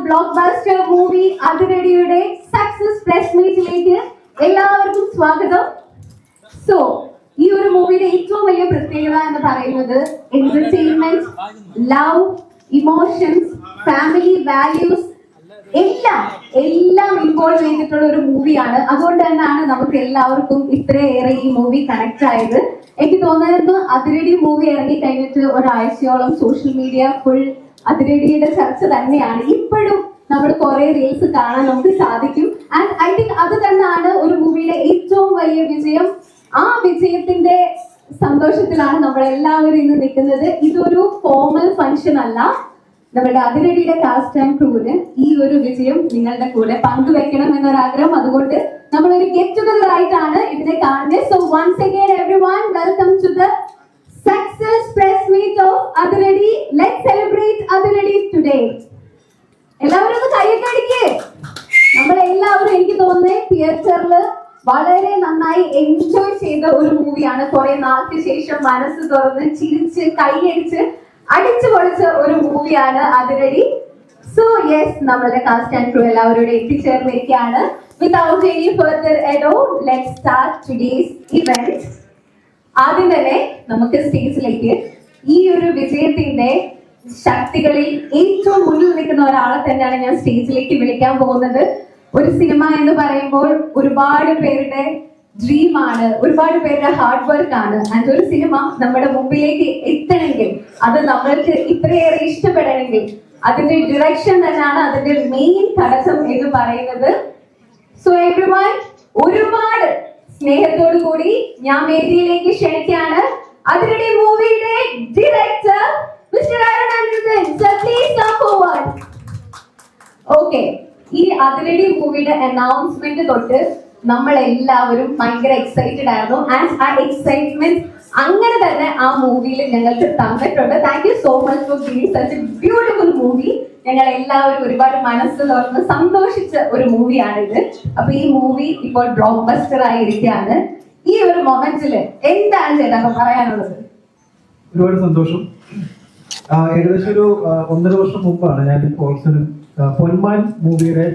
Block buster movie അതിരടിയുടെ success press മീറ്റിലേക്ക് എല്ലാവർക്കും സ്വാഗതം. സോ ഈ ഒരു മൂവിയുടെ ഏറ്റവും വലിയ പ്രത്യേകത എന്ന് പറയുന്നത് entertainment, love, emotions, family values എല്ലാം ഇൻവോൾവ് ചെയ്തിട്ടുള്ള ഒരു മൂവിയാണ്. അതുകൊണ്ട് തന്നെയാണ് നമുക്ക് എല്ലാവർക്കും ഇത്രയേറെ ഈ മൂവി കണക്ട് ആയത്. എനിക്ക് തോന്നുന്നു അതിരടി മൂവി ഇറങ്ങി കഴിഞ്ഞിട്ട് ഒരാഴ്ചയോളം സോഷ്യൽ മീഡിയ ഫുൾ അതിരടിയുടെ ചർച്ച തന്നെയാണ്. ഇപ്പോഴും നമ്മൾ കുറെ റീൽസ് കാണാൻ നമുക്ക് സാധിക്കും. ആൻഡ് ഐ തിങ്ക് അത് തന്നെയാണ് ഒരു മൂവിയുടെ ഏറ്റവും വലിയ വിജയം. ആ വിജയത്തിന്റെ സന്തോഷത്തിലാണ് നമ്മൾ എല്ലാവരും ഇന്ന് നിൽക്കുന്നത്. ഇതൊരു ഫോർമൽ ഫംഗ്ഷൻ അല്ല. നമ്മുടെ അതിരടിയുടെ കാസ്റ്റ് ആൻഡ് ക്രൂവിന് ഈ ഒരു വിജയം നിങ്ങളുടെ കൂടെ പങ്കുവെക്കണം എന്നൊരാഗ്രഹം. അതുകൊണ്ട് നമ്മളൊരു ഗെറ്റ് ടുഗദർ ആയിട്ടാണ് ഇതിനെ കാണുന്നത്. So once again everyone, welcome to the success press meet of Athiradi. Let's celebrate Athiradi today. എല്ലാവരും ഒന്ന് കൈയൊക്കെ അടിക്കേ. നമ്മളെല്ലാവരും എനിക്ക് തോന്നുന്നത് തിയേറ്ററിൽ വളരെ നന്നായി എൻജോയ് ചെയ്ത ഒരു മൂവിയാണ്. കുറെ നാൾക്ക് ശേഷം മനസ്സ് തുറന്ന് ചിരിച്ച് കൈയടിച്ച് അടിച്ചു പൊളിച്ച ഒരു മൂവിയാണ് അതിരടി. സോ യെസ്, നമ്മളുടെ കാസ്റ്റ് ആൻഡ് ക്രൂ എല്ലാവരോടും എത്തിച്ചേർന്നിരിക്കുകയാണ്. Without any further ado, let's start today's event. ആദ്യം തന്നെ നമുക്ക് സ്റ്റേജിലേക്ക് ഈ ഒരു വിജയത്തിന്റെ ശക്തികളിൽ ഏറ്റവും മുന്നിൽ നിൽക്കുന്ന ഒരാളെ തന്നെയാണ് ഞാൻ സ്റ്റേജിലേക്ക് വിളിക്കാൻ പോകുന്നത്. ഒരു സിനിമ എന്ന് പറയുമ്പോൾ ഒരുപാട് പേരുടെ ഡ്രീമാണ്, ഒരുപാട് പേരുടെ ഹാർഡ് വർക്ക് ആണ്. ആൻഡ് ഒരു സിനിമ നമ്മുടെ മുമ്പിലേക്ക് എത്തണമെങ്കിൽ, അത് നമ്മൾക്ക് ഇത്രയേറെ ഇഷ്ടപ്പെടണമെങ്കിൽ അതിന്റെ ഡിറക്ഷൻ തന്നെയാണ് അതിന്റെ മെയിൻ തടസ്സം എന്ന് പറയുന്നത്. സോ എവരിവൺ, ഒരുപാട് സ്നേഹത്തോടു കൂടി ഞാൻ വേദിയിലേക്ക് ക്ഷണിക്കുകയാണ് അതിരടി മൂവിയുടെ ഡയറക്ടർ മിസ്റ്റർ അരുൺ ആൻഡ്രസൻ. So please come forward. Okay, ഈ അതിരടി മൂവിയുടെ അനൗൺസ്മെന്റ് തൊട്ട് നമ്മൾ എല്ലാവരും ഭയങ്കര എക്സൈറ്റഡ് ആയിരുന്നു. ആൻഡ് ആ എക്സൈറ്റ്മെന്റ് അങ്ങനെ തന്നെ ആ മൂവിയിൽ ഞങ്ങൾക്ക് തന്നിട്ടുണ്ട്. Thank you so much for giving such A beautiful movie. ഞങ്ങൾ എല്ലാവരും ഒരുപാട് മനസ്സ് തുറന്ന് സന്തോഷിച്ച ഒരു മൂവിയാണിത്. അപ്പൊ ഈ മൂവി ഇപ്പോൾ ബ്ലോക്ക് ബസ്റ്റർ ആയിരിക്കുകയാണ്. ഈ ഒരു മൊമെന്റില് എന്താണ് ചേട്ടാ പറയാനുള്ളത്? ഒരുപാട് സന്തോഷം. ഏകദേശം ഒരു 1.5 വർഷം മുമ്പാണ് ഞാൻ പൊന്മാൻ മൂവിയുടെ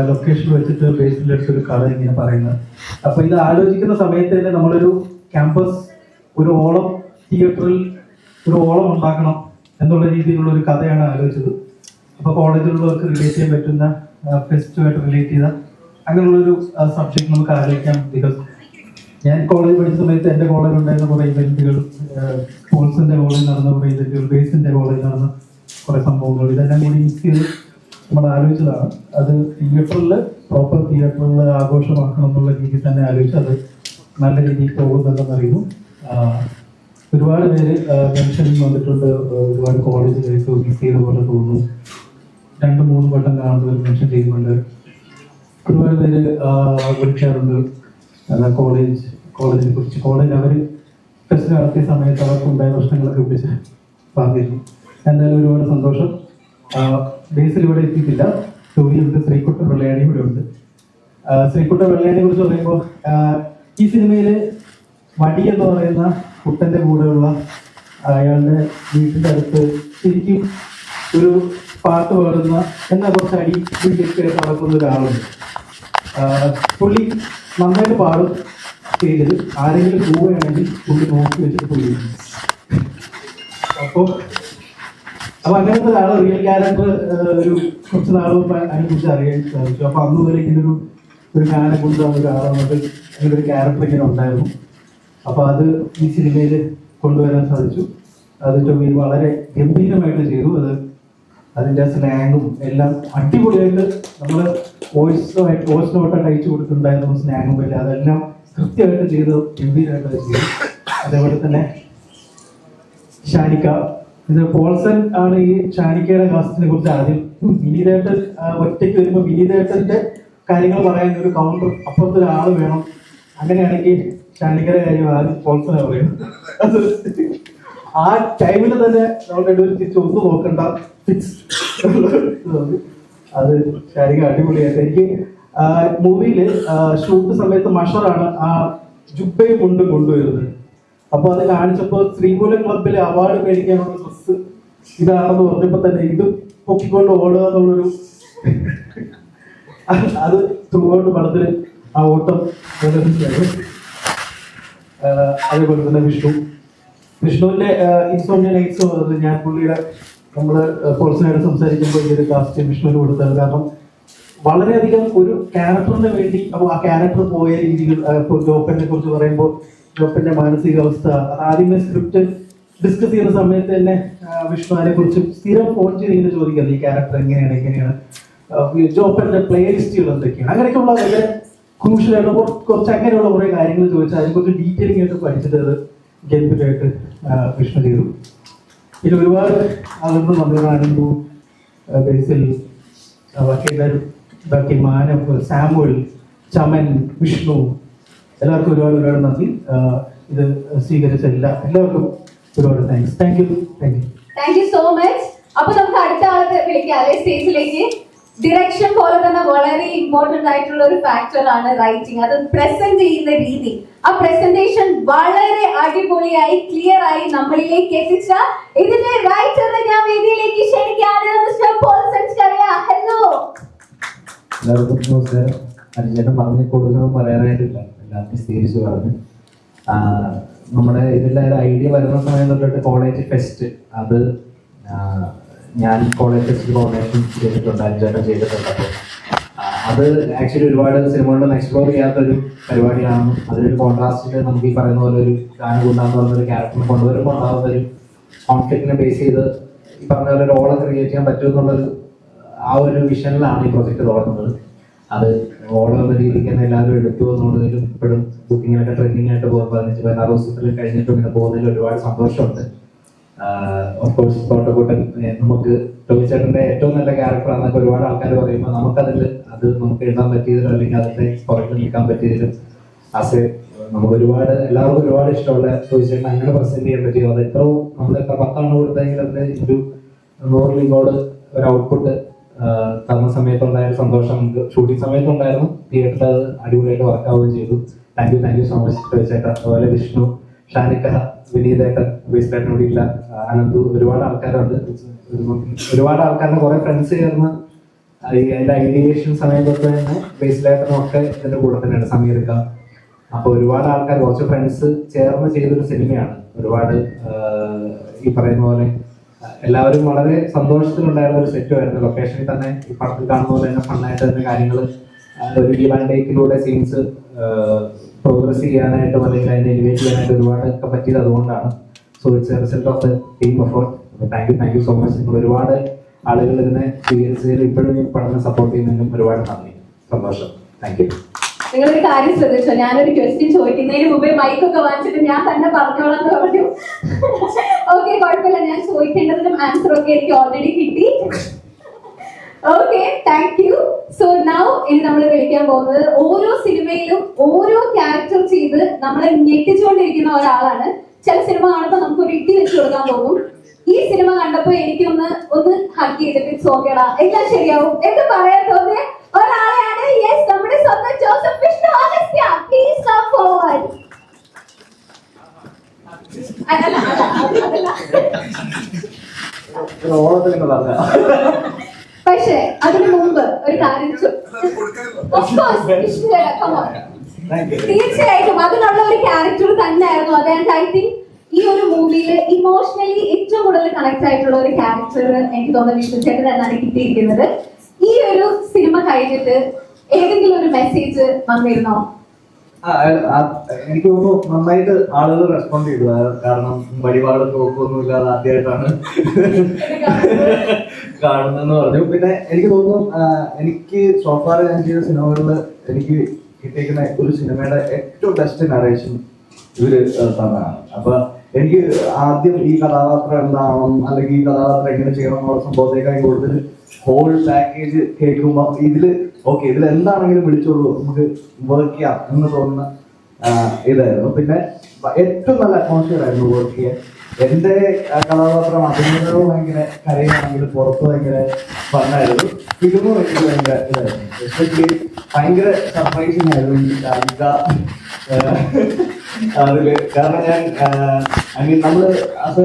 ലൊക്കേഷൻ വെച്ചിട്ട് ബേസിലെടുത്തൊരു കഥ ഇങ്ങനെ പറയുന്നത്. അപ്പൊ ഇത് ആലോചിക്കുന്ന സമയത്ത് തന്നെ നമ്മളൊരു ക്യാമ്പസ്, ഒരു ഓളം തിയേറ്ററിൽ ഒരു ഓളം ഉണ്ടാക്കണം എന്നുള്ള രീതിയിലുള്ള ഒരു കഥയാണ് ആലോചിച്ചത്. അപ്പൊ കോളേജിലുള്ളവർക്ക് റിലേറ്റ് ചെയ്യാൻ പറ്റുന്ന ഫെസ്റ്റുമായിട്ട് റിലേറ്റ് ചെയ്ത അങ്ങനെയുള്ളൊരു സബ്ജക്ട് നമുക്ക് ആലോചിക്കാം. ബിക്കോസ് ഞാൻ കോളേജ് പഠിച്ച സമയത്ത് എൻ്റെ കോളേജിൽ ഉണ്ടായിരുന്ന കുറെ ഇവന്റുകൾ, സ്പോർട്സിന്റെ കോളേജിൽ നടന്ന കുറെ ഇവന്റുകൾ, ബേസിന്റെ കോളേജിൽ നടന്ന കുറെ സംഭവങ്ങൾ, ഇതെല്ലാം കൂടി മിക്സ് ചെയ്ത് നമ്മൾ ആലോചിച്ചതാണ്. അത് തിയേറ്ററിൽ, പ്രോപ്പർ തിയേറ്ററിൽ ആഘോഷമാക്കണം എന്നുള്ള രീതിയിൽ തന്നെ ആലോചിച്ച് അത് നല്ല രീതിയിൽ പോകുന്നുണ്ടെന്ന് അറിയുന്നു. ഒരുപാട് പേര് മെൻഷനിങ് വന്നിട്ടുണ്ട്. ഒരുപാട് കോളേജുകളിലേക്ക് മിസ് ചെയ്ത പോലെ തോന്നുന്നു. 2-3 വട്ടം കാണുന്നവർ മെൻഷൻ ചെയ്യുന്നുണ്ട്. ഒരുപാട് പേര് വിളിക്കാറുണ്ട് കോളേജിനെ കുറിച്ച്. കോളേജ് അവർ ടെസ്റ്റ് നടത്തിയ സമയത്ത് അവർക്കുണ്ടായ പ്രശ്നങ്ങളൊക്കെ വിളിച്ച് പറഞ്ഞിരുന്നു. എന്തായാലും ഒരുപാട് സന്തോഷം. ബേസിൽ ഇവിടെ എത്തിയിട്ടില്ല. ജോലിയുണ്ട്. ശ്രീകുട്ട വെള്ളയാണി ഇവിടെ ഉണ്ട്. ശ്രീകുട്ട വെള്ളയാണിയെ കുറിച്ച് പറയുമ്പോൾ ഈ സിനിമയില് വടി എന്ന് പറയുന്ന കുട്ടന്റെ കൂടെയുള്ള അയാളുടെ വീട്ടിന്റെ അടുത്ത് ശരിക്കും ഒരു പാട്ട് പാടുന്ന എന്നാൽ കുറച്ച് അടിയൊക്കെ നടക്കുന്ന ഒരാളുണ്ട്. പുള്ളി നന്നായിട്ട് പാടും. സ്റ്റേജിൽ ആരെങ്കിലും പോവുകയാണെങ്കിൽ പുള്ളി നോക്കി വെച്ചിട്ട് പുള്ളി. അപ്പൊ അങ്ങനത്തെ ഒരാള് റിയൽ ക്യാരക്ടർ ഒരു കുറച്ച് നാൾ മുമ്പ് അതിനെ കുറിച്ച് അറിയാൻ സാധിച്ചു. അപ്പൊ അന്ന് മുതൽ ഇങ്ങനെ ഒരു ഗാനം കൊണ്ടുവന്ന ഒരാളാണ്. അങ്ങനെ ഒരു ക്യാരക്ടർ ഇങ്ങനെ ഉണ്ടായിരുന്നു. അപ്പൊ അത് ഈ സിനിമയിൽ കൊണ്ടുവരാൻ സാധിച്ചു. അത് ടോമി വളരെ ഗംഭീരമായിട്ട് ചെയ്തു. അതിന്റെ സ്ലാങ്ങും എല്ലാം അടിപൊളിയായിട്ട് നമ്മൾ വോയിസ് നോട്ടായിട്ട് അയച്ചു കൊടുത്തിട്ടുണ്ടായിരുന്നു. സ്ലാങ്ങും എല്ലാം അതെല്ലാം കൃത്യമായിട്ട് ചെയ്ത് ഗംഭീരമായിട്ട് ചെയ്തു. അതേപോലെ തന്നെ ഷാനിക്ക, ഇത് പോൾസൺ ആണ് ഈ ഷാനിക്കയുടെ കാസ്റ്റിനെ കുറിച്ച് ആദ്യം. വിനീതേട്ടൻ ഒറ്റയ്ക്ക് വരുമ്പോൾ വിനീതേട്ടന്റെ കാര്യങ്ങൾ പറയാൻ ഒരു കൗണ്ടർ അപ്പുറത്തൊരാൾ വേണം. അങ്ങനെയാണെങ്കിൽ ഷാനിക്കയുടെ കാര്യം ആദ്യം പോൾസനെ പറയുന്നത്. അത് ആ ടൈമിൽ തന്നെ നമ്മൾ രണ്ടുപേരും തിരിച്ച് ഒന്നും നോക്കണ്ട, ഫിക്സ്. അത് ഷാനിക്ക അടിപൊളിയായിട്ട്. എനിക്ക് മൂവിയില് ഷൂട്ട് സമയത്ത് മഷറാണ് ആ ജുബയും കൊണ്ടുവരുന്നത്. അപ്പൊ അത് കാണിച്ചപ്പോ ശ്രീമൂലം ക്ലബിലെ അവാർഡ് മേടിക്കാനുള്ള ഡ്രസ് ഇതാണെന്ന് പറഞ്ഞപ്പോ തന്നെ ഇതും പൊക്കിക്കൊണ്ട് ഓടുക എന്നുള്ളൊരു അത് ത്രൂഔട്ട് പടത്തിൽ ആ ഓട്ടം അതേപോലെ തന്നെ വിഷ്ണുവിന്റെ ഇൻസോമിയ നൈറ്റ്സ് ഞാൻ പുള്ളിയുടെ നമ്മള് പേഴ്സണായിട്ട് സംസാരിക്കുമ്പോൾ ഈ ഒരു കാസ്റ്റ് വിഷ്ണുവിന് കൊടുത്തത്. കാരണം വളരെയധികം ഒരു ക്യാരക്ടറിന് വേണ്ടി അപ്പോൾ ആ ക്യാരക്ടർ പോയ രീതികൾ ജോപ്പനെ കുറിച്ച് പറയുമ്പോൾ ജോപ്പന്റെ മാനസികാവസ്ഥ ആദ്യമേ സ്ക്രിപ്റ്റ് ഡിസ്കസ് ചെയ്യുന്ന സമയത്ത് തന്നെ വിഷ്ണു അതിനെ കുറിച്ച് സ്ഥിരം ഫോൺ ചെയ്ത് ഇങ്ങനെ ചോദിക്കുന്നത് ഈ ക്യാരക്ടർ എങ്ങനെയാണ് ജോപ്പന്റെ പ്ലേ ലിസ്റ്റുകൾ എന്തൊക്കെയാണ് അങ്ങനെയൊക്കെയുള്ള വളരെ ക്രൂഷ്യലായിട്ട് കുറച്ച് അങ്ങനെയുള്ള കുറെ കാര്യങ്ങൾ ചോദിച്ചാൽ അതിനെക്കുറിച്ച് ഡീറ്റെയിലിംഗ് ആയിട്ട് പഠിച്ചിട്ട് അത് ഗെയിംഫിറ്റായിട്ട് വിഷ്ണു ചെയ്തു. പിന്നെ ഒരുപാട് ആളുകൾ വന്നതാണെന്നു ബേസിൽ ബാക്കി എല്ലാവരും ബാക്കി മാനവ് സാമുവൽ ചമൻ വിഷ്ണു എല്ലാവർക്കും ഒരുപാട് നന്ദി. ഇത് സ്വീകരിച്ച എല്ലാവർക്കും ഒരുപാട് thanks. Thank you so much. അപ്പൊ നമുക്ക് അടുത്ത ആളെ വിളിക്കാം അല്ലെ സ്റ്റേജിലേക്ക്. ഡിറക്ഷൻ പോലെ തന്നെ വളരെ ഇമ്പോർട്ടന്റ് ആയിട്ടുള്ള ഒരു ഫാക്ടർ ആണ് റൈറ്റിംഗ്. അത് പ്രസന്റ് ചെയ്യുന്ന രീതി, ആ പ്രസന്റേഷൻ വളരെ അടിപൊളിയായി ക്ലിയർ ആയി നമ്മളിലേക്ക് എത്തിച്ച ഇതിന്റെ റൈറ്ററിനെ ഞാൻ വേദിയിലേക്ക് ക്ഷണിക്കുകയാണ്. മിസ്റ്റർ പോൾ സെൻസ്കറിയ. ഹലോ. എല്ലാവർക്കും നമസ്കാരം. അനുജേട്ടൻ പറഞ്ഞ കൂടുതലൊന്നും പറയാനായിട്ടില്ല, എല്ലാം വിസ്തീരിച്ച് പറഞ്ഞു. നമ്മുടെ ഇതിൻ്റെ ഒരു ഐഡിയ വരുന്ന സമയം തൊട്ടിട്ട് കോളേജ് ഫെസ്റ്റ്, അത് ഞാൻ കോളേജ് ഫെസ്റ്റ് കോർഡിനേഷൻ ചെയ്തിട്ടുണ്ട്, അനുജേട്ടൻ ചെയ്തിട്ടുണ്ട്. അപ്പോൾ അത് ആക്ച്വലി ഒരുപാട് സിനിമകളിലും എക്സ്പ്ലോർ ചെയ്യാത്തൊരു പരിപാടിയാണ്. അതിലൊരു കോൺട്രാസ്റ്റിൽ നമുക്ക് ഈ പറയുന്ന പോലെ ഒരു ഗാനം കൊണ്ടാന്ന് പറഞ്ഞൊരു ക്യാരക്ടറിനെ കൊണ്ടുവരുമ്പോൾ ഉണ്ടാകുന്ന ഒരു കോൺഫ്ലിക്റ്റിനെ ബേസ് ചെയ്ത് ഈ പറഞ്ഞ പോലെ ഒരു ഓളെ ക്രിയേറ്റ് ചെയ്യാൻ പറ്റുമെന്നുള്ളൊരു ആ ഒരു വിഷനിലാണ് ഈ പ്രൊജക്ട് തുടങ്ങുന്നത്. അത് ഓളം എന്ന രീതിക്ക് തന്നെ എല്ലാവരും എടുത്തു എന്നുള്ളതിലും ഇപ്പോഴും ബുക്കിങ്ങിനൊക്കെ ട്രെൻഡിങ് ആയിട്ട് പോകുമ്പോൾ 15-16 ദിവസത്തിൽ കഴിഞ്ഞിട്ടും ഇങ്ങനെ പോകുന്നതിൽ ഒരുപാട് സന്തോഷമുണ്ട്. ഓഫ്കോഴ്സ് തോട്ടക്കൂട്ടൻ നമുക്ക് ടോമിച്ചേട്ടൻ്റെ ഏറ്റവും നല്ല ക്യാരക്ടറാണെന്നൊക്കെ ഒരുപാട് ആൾക്കാർ പറയുമ്പോൾ അത് നമുക്ക് എഴുതാൻ പറ്റിയതിലും അല്ലെങ്കിൽ അതിൻ്റെ പുറത്ത് നിൽക്കാൻ പറ്റിയതിലും നമുക്ക് എല്ലാവർക്കും ഒരുപാട് ഇഷ്ടമുള്ള ടോമിച്ചേട്ടൻ അങ്ങനെ പ്രസന്റ് ചെയ്യാൻ പറ്റിയത്. അത് നമ്മൾ എത്ര 10 കൊടുത്തെങ്കിൽ അതിൻ്റെ ഒരു 100 ഇങ്ങോട്ട് ഒരു ഔട്ട്പുട്ട് തന്ന സമയത്തുണ്ടായ സന്തോഷം നമുക്ക് ഷൂട്ടിംഗ് സമയത്തുണ്ടായിരുന്നു. തിയേറ്ററിൽ അത് അടിപൊളിയായിട്ട് വർക്കാവുകയും ചെയ്തു. താങ്ക് യു സോ മച്ച് ടോമിച്ചേട്ടൻ. അതുപോലെ വിഷ്ണു, ഷാനിക്ക, വിനീതേട്ടൻ, ബേസിലേട്ടൻ ഇവിടെ ഇല്ല, അനന്തു, ഒരുപാട് ആൾക്കാരുണ്ട്. ഒരുപാട് ആൾക്കാരുടെ കുറെ ഫ്രണ്ട്സ് ചേർന്ന് അതിന്റെ ഐഡിയേഷൻ സമയം തൊട്ട് തന്നെ ബേസിലേട്ടനും ഒക്കെ ഇതിന്റെ കൂടെ തന്നെയാണ്, സമീർക്ക. അപ്പൊ ഒരുപാട് ആൾക്കാർ, കുറച്ച് ഫ്രണ്ട്സ് ചേർന്ന് ചെയ്തൊരു സിനിമയാണ്. ഒരുപാട് ഈ പറയുന്ന പോലെ എല്ലാവരും വളരെ സന്തോഷത്തിലുണ്ടായിരുന്ന ഒരു സെറ്റുമായിരുന്നു. ലൊക്കേഷനിൽ തന്നെ ഈ പടത്തിൽ കാണുന്ന പോലെ തന്നെ ഫണ്ണായിട്ട് തന്നെ കാര്യങ്ങൾ ഒരു ഗീവ് ആൻഡ് ടേക്കിലൂടെ സീൻസ് പ്രോഗ്രസ് ചെയ്യാനായിട്ടും അല്ലെങ്കിൽ അതിനെ എലിവേറ്റ് ചെയ്യാനായിട്ട് ഒരുപാടൊക്കെ പറ്റിയത് അതുകൊണ്ടാണ്. So it's A result of the team effort. Thank you so much. നിങ്ങൾ ഒരുപാട് ആളുകൾ ഇതിനെ സ്വീകരിച്ചതിൽ ഇപ്പോഴും ഈ പഠനം സപ്പോർട്ട് ചെയ്യുന്നതിനും ഒരുപാട് നന്ദി, സന്തോഷം. Thank you. നിങ്ങളൊരു കാര്യം ശ്രദ്ധിച്ചോ, ഞാനൊരു ക്വസ്റ്റ്യൻ ചോദിക്കുന്നതിന് മുമ്പേ മൈക്കൊക്കെ വാങ്ങിച്ചിട്ട് ഞാൻ തന്നെ പറഞ്ഞോളാം എന്ന് പറഞ്ഞു. ഓക്കെ, കുഴപ്പമില്ല, ഞാൻ ചോദിക്കേണ്ടതിനും ആൻസർ ഒക്കെ എനിക്ക് ഓൾറെഡി കിട്ടി. Okay, thank you. So now ഇനി നമ്മൾ വിളിക്കാൻ പോകുന്നത് ഓരോ സിനിമയിലും ഓരോ ക്യാരക്ടർ ചെയ്ത് നമ്മളെ ഞെട്ടിച്ചുകൊണ്ടിരിക്കുന്ന ഒരാളാണ്. ചില സിനിമ കാണുമ്പോൾ നമുക്ക് ഒരു ഇട്ടി വെച്ച് കൊടുക്കാൻ തോന്നും. ഈ സിനിമ കണ്ടപ്പോ എനിക്കൊന്ന് ഹഗ് ചെയ്തിട്ട് സോക്കേടാ എല്ലാം ശരിയാവും എന്ന് പറയാൻ തോന്നിയ ഒരാളെയാണ് യെസ് നമ്മുടെ സ്വന്തം Joseph Vishnu Agasthya. Please come forward. പക്ഷേ അതിനു മുമ്പ് ഒരു കാര്യം തീർച്ചയായിട്ടും അതിനുള്ള ഒരു ക്യാരക്ടർ തന്നെയായിരുന്നു അത്. ആൻഡ് ഐ തിങ്ക് ഈ ഒരു മൂവിയിൽ ഇമോഷണലി ഏറ്റവും കൂടുതൽ കണക്ട് ആയിട്ടുള്ള ഒരു ക്യാരക്ടർ എനിക്ക് തോന്നുന്നു വിഷ്ണു ചേട്ടൻ എന്നാണ് കിട്ടിയിരിക്കുന്നത്. ഈ ഒരു സിനിമ കഴിഞ്ഞിട്ട് ഏതെങ്കിലും ഒരു മെസ്സേജ് വന്നിരുന്നോ? എനിക്ക് തോന്നുന്നു നന്നായിട്ട് ആളുകൾ റെസ്പോണ്ട് ചെയ്തു. കാരണം വഴിപാട് നോക്കൊന്നുമില്ലാതെ ആദ്യമായിട്ടാണ് കാണുന്നതെന്ന് പറഞ്ഞു. പിന്നെ എനിക്ക് തോന്നുന്നു എനിക്ക് സോഫാർ ഞാൻ ചെയ്ത സിനിമകളിൽ എനിക്ക് കിട്ടിയിരിക്കുന്ന ഒരു സിനിമയുടെ ഏറ്റവും ബെസ്റ്റ് നറേഷൻ ഇവര് തന്നതാണ്. അപ്പൊ എനിക്ക് ആദ്യം ഈ കഥാപാത്രം എന്താവണം അല്ലെങ്കിൽ ഈ കഥാപാത്രം എങ്ങനെ ചെയ്യണം എന്നുള്ള സംഭവത്തേക്കായി കൂടുതൽ ഹോൾ പാക്കേജ് കേൾക്കുമ്പോൾ ഇതിൽ എന്താണെങ്കിലും വിളിച്ചോളൂ, നമുക്ക് വർക്ക് ചെയ്യാം എന്ന് തോന്നുന്ന ഇതായിരുന്നു. പിന്നെ ഏറ്റവും നല്ല അറ്റ്മോസ്ഫിയർ ആയിരുന്നു വർക്ക് ചെയ്യാൻ. എന്റെ കഥാപാത്രം അഭിനയവും ഭയങ്കര കരയാണെങ്കിൽ പുറത്ത് ഭയങ്കര ഫണ്ണായിരുന്നു. ഫിലിമും എനിക്ക് ഭയങ്കര ഇതായിരുന്നു. എസ്പെഷ്യലി ഭയങ്കര സർപ്രൈസിങ് ആയിരുന്നു. അതില് കാരണം ഞാൻ ഐ മീൻ നമ്മള് അത്